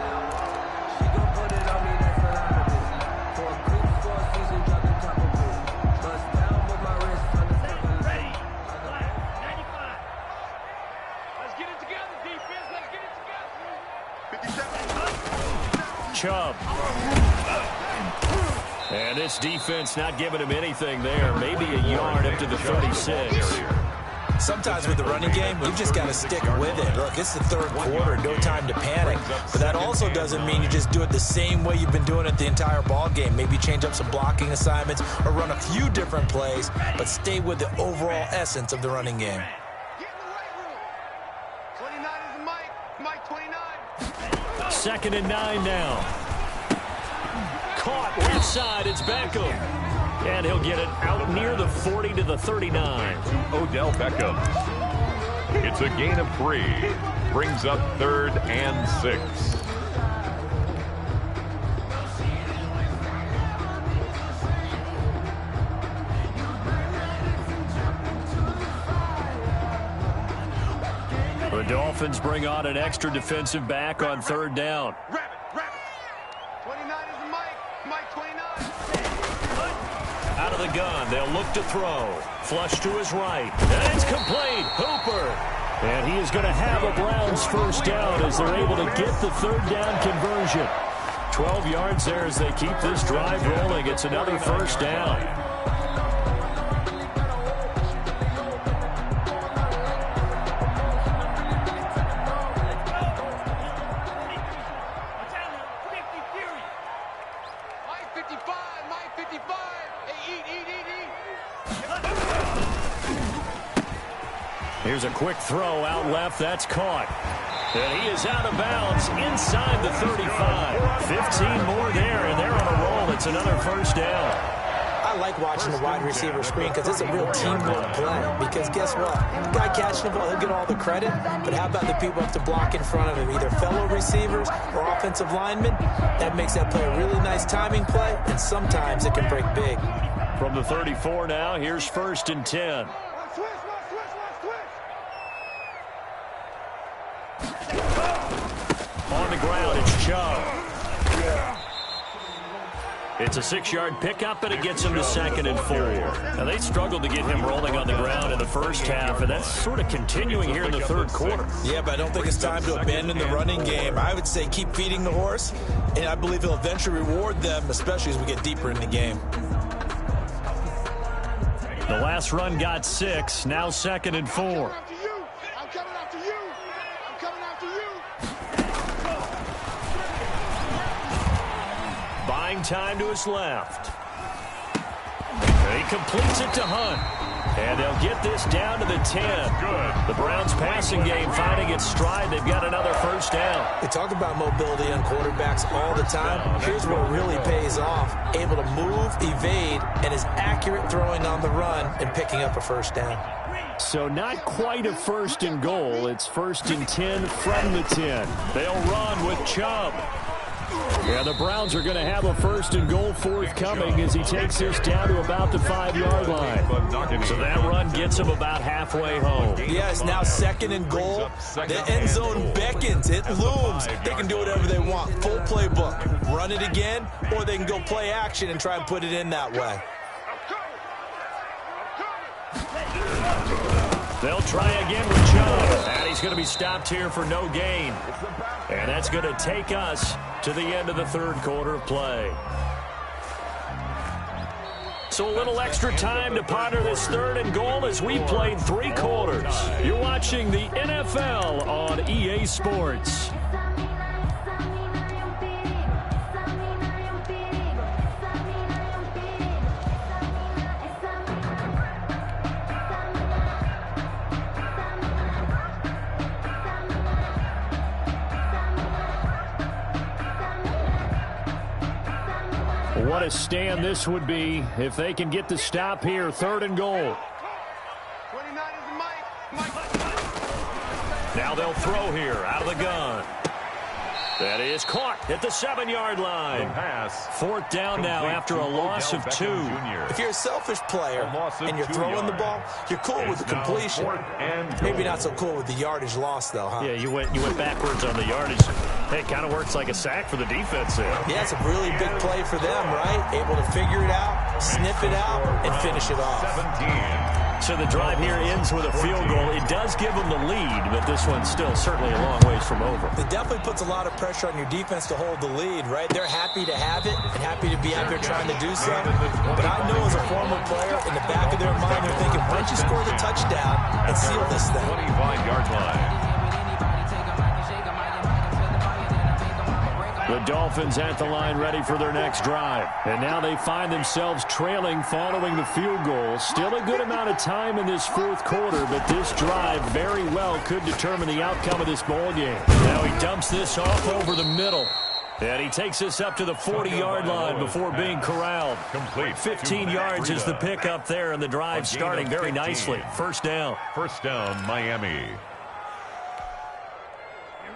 Chubb. And this defense not giving him anything there. Maybe a yard up to the 36. Sometimes with the running game, you've just got to stick with it. Look, it's the third quarter, no time to panic. But that also doesn't mean you just do it the same way you've been doing it the entire ball game. Maybe change up some blocking assignments or run a few different plays, but stay with the overall essence of the running game. Second and 9 now. Caught left side. It's Beckham. And he'll get it out near the 40 to the 39. Odell Beckham. It's a gain of 3. Brings up 3rd and 6. The Dolphins bring on an extra defensive back on third down. Rabbit. 29 is the Mike 29. Out of the gun, they'll look to throw. Flush to his right. And it's complete. Hooper. And he is going to have a Browns first down as they're able to get the third down conversion. 12 yards there as they keep this drive rolling. It's another first down. Here's a quick throw out left. That's caught. And he is out of bounds inside the 35. 15 more there, and they're on a roll. It's another first down. I like watching the wide receiver screen because it's a real teamwork play. Because guess what? The guy catching the ball, he'll get all the credit. But how about the people have to block in front of him, either fellow receivers or offensive linemen? That makes that play a really nice timing play, and sometimes it can break big. From the 34 now, here's first and 10. On the ground, it's Chubb. It's a 6-yard pickup, and it gets him to 2nd and 4. Now, they struggled to get him rolling on the ground in the first half, and that's sort of continuing here in the third quarter. Yeah, but I don't think it's time to abandon the running game. I would say keep feeding the horse, and I believe he'll eventually reward them, especially as we get deeper in the game. The last run got 6, now 2nd and 4. I'm coming after you. I'm coming after you. Buying time to his left. He completes it to Hunt. And they'll get this down to the 10. The Browns passing game finding its stride. They've got another first down. They talk about mobility on quarterbacks all the time. Here's where it really pays off. Able to move, evade, and is accurate throwing on the run and picking up a first down. So not quite a 1st and goal. It's 1st and 10 from the 10. They'll run with Chubb. Yeah, the Browns are going to have a 1st and goal forthcoming as he takes this down to about the 5-yard line. So that run gets him about halfway home. Yeah, it's now 2nd and goal. The end zone beckons. It looms. They can do whatever they want. Full playbook. Run it again, or they can go play action and try and put it in that way. They'll try again with Chubb. And he's going to be stopped here for no gain. And that's going to take us to the end of the third quarter of play. So a little extra time to ponder this 3rd and goal as we played 3 quarters. You're watching the NFL on EA Sports. What a stand this would be if they can get the stop here. 3rd and goal. 29 is Mike. Now they'll throw here out of the gun. That is caught at the 7-yard line. 4th down now after a loss of 2. If you're a selfish player and you're throwing the ball, you're cool with the completion. Maybe not so cool with the yardage loss, though, huh? Yeah, you went backwards on the yardage. Hey, it kind of works like a sack for the defense there. Yeah, it's a really big play for them, right? Able to figure it out, sniff it out, and finish it off. 17. So the drive here ends with a field goal. It does give them the lead, but this one's still certainly a long ways from over. It definitely puts a lot of pressure on your defense to hold the lead, right? They're happy to have it and happy to be out there trying to do so. But I know as a former player, in the back of their mind, they're thinking, why don't you score the touchdown and seal this thing? 25-yard line. The Dolphins at the line ready for their next drive. And now they find themselves trailing following the field goal. Still a good amount of time in this 4th quarter, but this drive very well could determine the outcome of this ball game. Now he dumps this off over the middle. And he takes this up to the 40-yard line before being corralled. 15 yards is the pickup there, and the drive starting very nicely. First down. First down, Miami.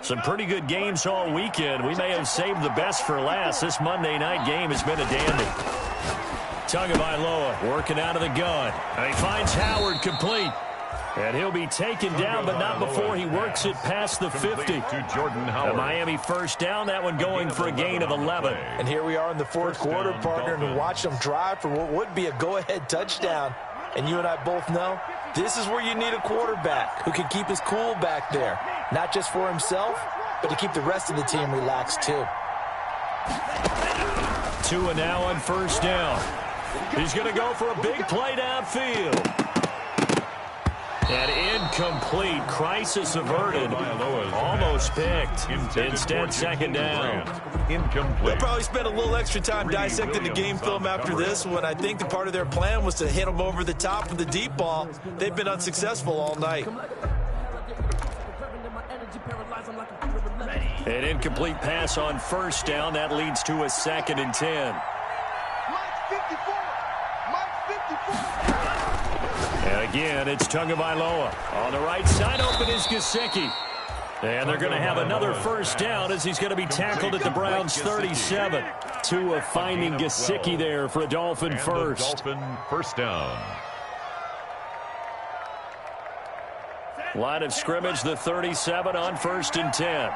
Some pretty good games all weekend. We may have saved the best for last. This Monday night game has been a dandy. Tagovailoa working out of the gun. And he finds Howard complete. And he'll be taken down, but not before he works it past the 50. To Jordan Howard. The Miami first down, that one going for a gain of 11. And here we are in the 4th quarter, partner, and watch them drive for what would be a go-ahead touchdown. And you and I both know this is where you need a quarterback who can keep his cool back there. Not just for himself, but to keep the rest of the team relaxed too. Tua now on first down. He's going to go for a big play downfield. And incomplete. Crisis averted. Almost picked. Instead, 2nd down. Incomplete. They'll probably spend a little extra time dissecting the game film after this one. I think the part of their plan was to hit them over the top with the deep ball. They've been unsuccessful all night. An incomplete pass on first down. That leads to a 2nd and 10. And again, it's Tagovailoa. On the right side, open is Gesicki. And they're going to have another first down as he's going to be tackled at the Browns' 37. Tua finding Gesicki there for a Dolphin first. Dolphin first down. Line of scrimmage, the 37 on 1st and 10.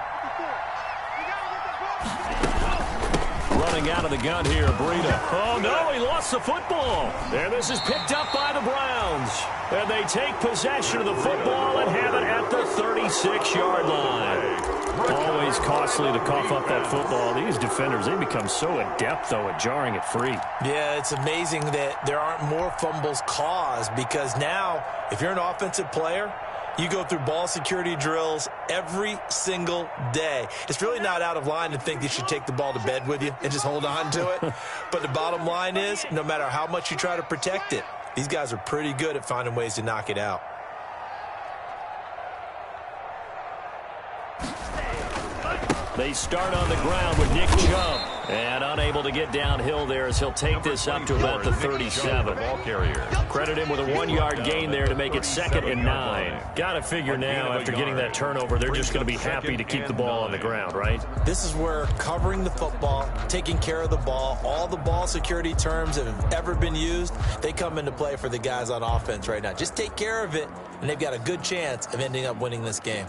coming out of the gun here, Breida. Oh, no, he lost the football. And this is picked up by the Browns. And they take possession of the football and have it at the 36-yard line. Always costly to cough up that football. These defenders, they become so adept, though, at jarring it free. Yeah, it's amazing that there aren't more fumbles caused, because now, if you're an offensive player, you go through ball security drills every single day. It's really not out of line to think you should take the ball to bed with you and just hold on to it. But the bottom line is, no matter how much you try to protect it, these guys are pretty good at finding ways to knock it out. They start on the ground with Nick Chubb. And unable to get downhill there as he'll take this up to about the 37. Credit him with a 1-yard gain there to make it 2nd and 9. Got to figure now, after getting that turnover, they're just going to be happy to keep the ball on the ground, right? This is where covering the football, taking care of the ball, all the ball security terms that have ever been used, they come into play for the guys on offense right now. Just take care of it, and they've got a good chance of ending up winning this game.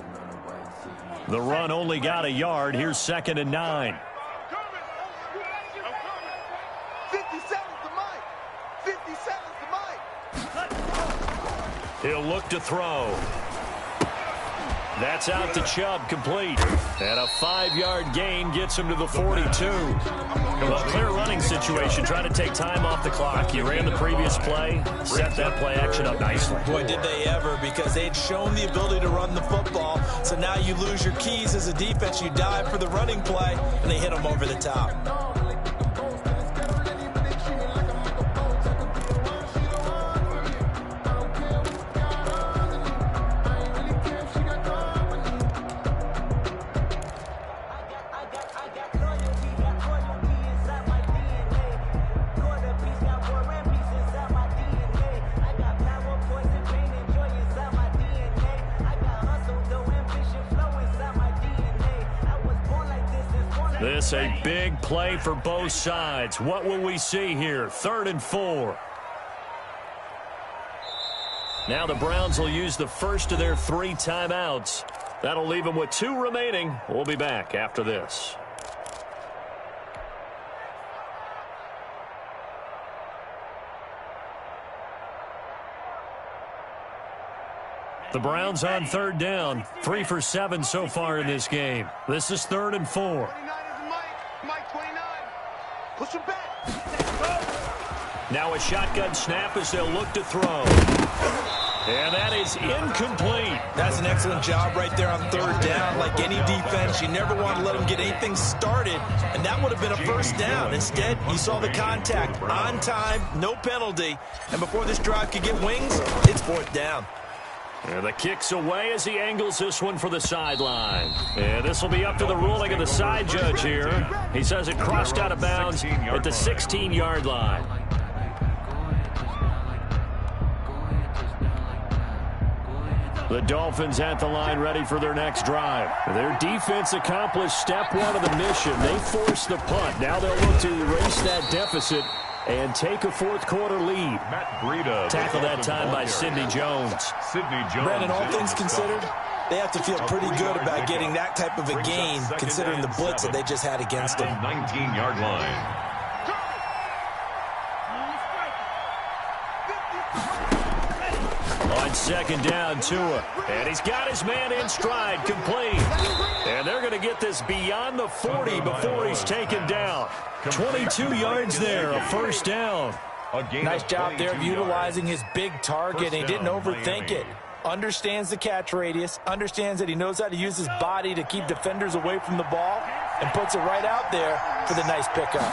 The run only got a yard. Here's 2nd and 9. He'll look to throw. That's out to Chubb, complete. And a 5-yard gain gets him to the 42. Well, clear running situation, trying to take time off the clock. You ran the previous play, set that play action up nicely. Boy, did they ever, because they'd shown the ability to run the football. So now you lose your keys as a defense. You dive for the running play, and they hit them over the top. This a big play for both sides. What will we see here? 3rd and 4. Now the Browns will use the first of their 3 timeouts. That'll leave them with 2 remaining. We'll be back after this. The Browns on 3rd down. 3 for 7 so far in this game. This is 3rd and 4. Push him back. Now a shotgun snap as they'll look to throw. And that is incomplete. That's an excellent job right there on 3rd down. Like any defense, you never want to let them get anything started, and that would have been a 1st down. Instead, you saw the contact on time, no penalty, and before this drive could get wings, it's 4th down. And the kick's away as he angles this one for the sideline. And this will be up to the ruling of the side judge here. He says it crossed out of bounds at the 16-yard line. The Dolphins at the line ready for their next drive. Their defense accomplished step 1 of the mission. They forced the punt. Now they'll look to erase that deficit and take a 4th quarter lead. Matt Breida. Tackled that time by Sidney Jones. Brandon, all things considered, they have to feel pretty good about getting that type of a gain, considering the blitz that they just had against them. 19-yard line. On 2nd down, Tua. And he's got his man in stride, complete. And they're going to get this beyond the 40 before he's taken down. 22 yards there, a 1st down. Nice job there of utilizing his big target. He didn't overthink it. Understands the catch radius, understands that he knows how to use his body to keep defenders away from the ball, and puts it right out there for the nice pickup.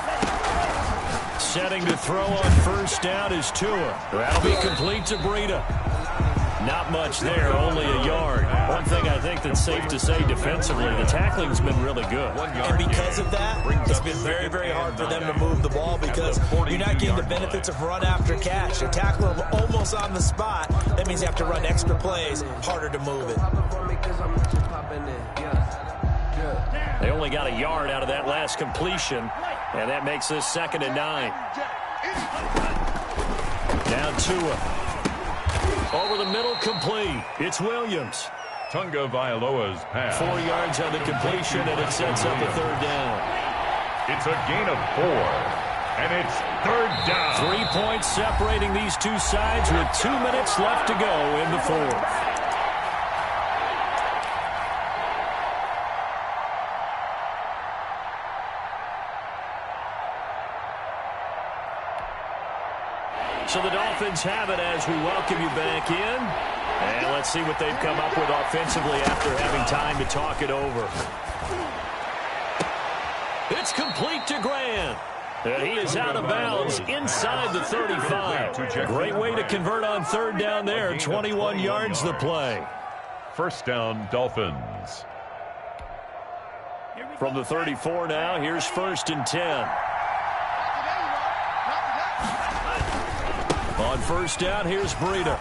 Setting to throw on 1st down is Tua. That'll be complete to Breida. Not much there, only a yard. One thing I think that's safe to say defensively, the tackling's been really good. And because of that, it's been very, very hard for them to move the ball because you're not getting the benefits of run after catch. You tackle them almost on the spot. That means you have to run extra plays, harder to move it. They only got a yard out of that last completion, and that makes this 2nd and 9. Now Tua. Over the middle, complete. It's Williams. Tunga Vailoa's pass. 4 yards on the completion, and it sets up a 3rd down. It's a gain of 4, and it's third down. 3 points separating these two sides with 2 minutes left to go in the fourth. So the Dolphins have it as we welcome you back in. And let's see what they've come up with offensively after having time to talk it over. It's complete to Grant. And he is out of bounds inside the 35. Great way to convert on third down there. 21 yards the play. First down, Dolphins. From the 34 now, here's 1st and 10. On first down, here's Breida.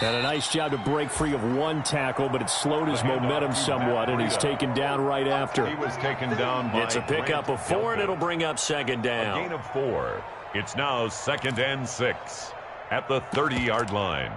And a nice job to break free of one tackle, but it slowed his momentum somewhat, and he's taken down right after. He was taken down by it's a pickup of 4, and it'll bring up second down. A gain of 4. It's now 2nd and 6 at the 30-yard line.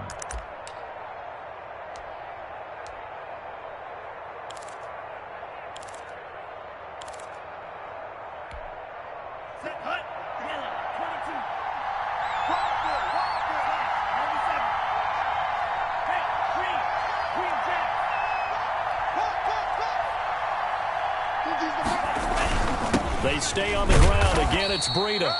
They stay on the ground. Again, it's Breida.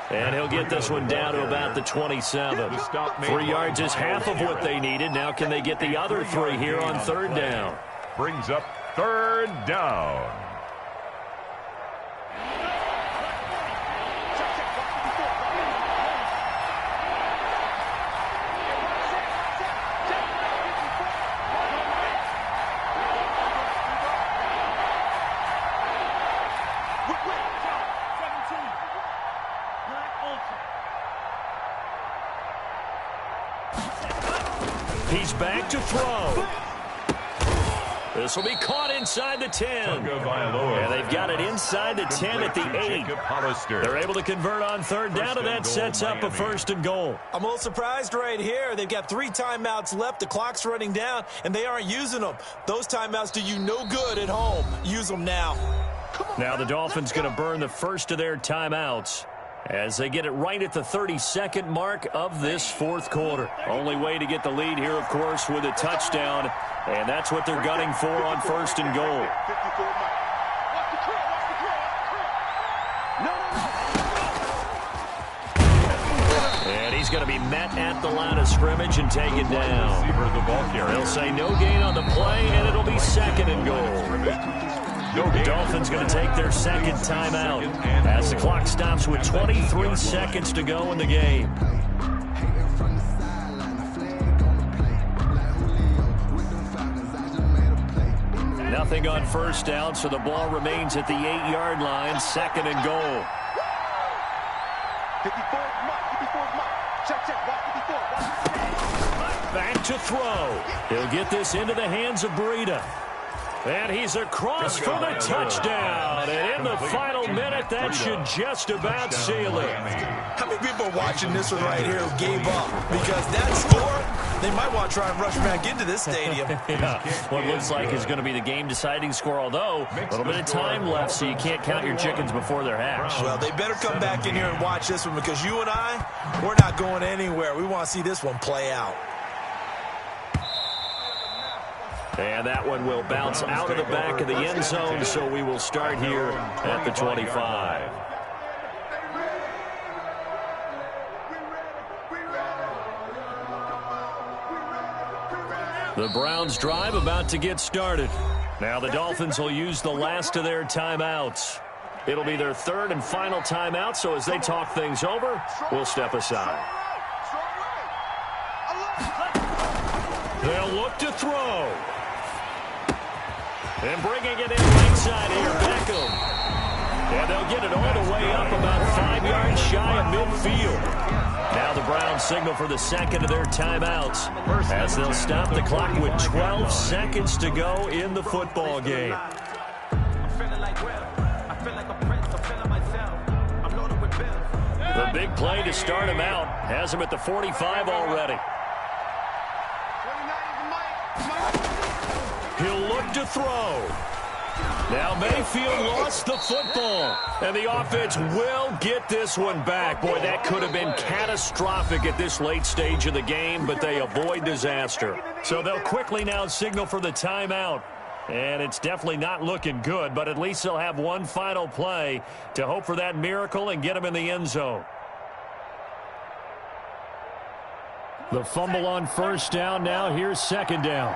And he'll get this one down to about the 27. 3 yards is half of what they needed. Now can they get the other 3 here on third down? Brings up third down. He's back to throw. This will be caught inside the 10. And they've got it inside the 10 at the 8. They're able to convert on third down, and that sets up a 1st and goal. I'm a little surprised right here. They've got 3 timeouts left. The clock's running down, and they aren't using them. Those timeouts do you no good at home. Use them now. Now the Dolphins going to burn the first of their timeouts as they get it right at the 32nd mark of this fourth quarter. Only way to get the lead here, of course, with a touchdown, and that's what they're gunning for on 1st and goal. And he's going to be met at the line of scrimmage and taken down. They'll say no gain on the play, and it'll be 2nd and goal. The Dolphins going to take their second timeout as the clock stops with 23 seconds to go in the game. Nothing on first down, so the ball remains at the 8-yard line, 2nd and goal. Back to throw. He'll get this into the hands of Breida. And he's across for the touchdown. And in the final minute, that should just about seal it. How many people are watching this one right here who gave up? Because that score, they might want to try and rush back into this stadium. Yeah, what looks like is going to be the game-deciding score, although a little bit of time left, so you can't count your chickens before they're hatched. Well, they better come back in here and watch this one, because you and I, we're not going anywhere. We want to see this one play out. And that one will bounce out of the back of the end zone, so we will start here at the 25. The Browns drive about to get started. Now the Dolphins will use the last of their timeouts. It'll be their 3rd and final timeout, so as they talk things over, we'll step aside. They'll look to throw. And bringing it in right side here, Beckham. And they'll get it all the way up about 5 yards shy of midfield. Now the Browns signal for the 2nd of their timeouts as they'll stop the clock with 12 seconds to go in the football game. The big play to start him out has him at the 45 already. He'll look to throw. Now Mayfield lost the football, and the offense will get this one back. Boy, that could have been catastrophic at this late stage of the game, but they avoid disaster. So they'll quickly now signal for the timeout. And it's definitely not looking good, but at least they'll have one final play to hope for that miracle and get them in the end zone. The fumble on first down. Now here's second down.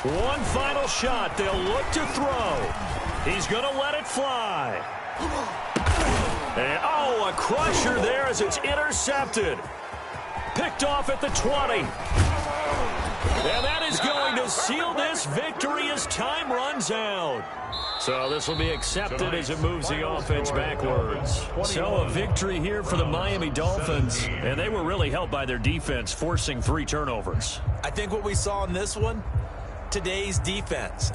One final shot. They'll look to throw. He's going to let it fly. And, oh, a crusher there as it's intercepted. Picked off at the 20. And that is going to seal this victory as time runs out. So this will be accepted as it moves the offense backwards. So a victory here for the Miami Dolphins. And they were really helped by their defense, forcing 3 turnovers. I think what we saw in this one, today's defense.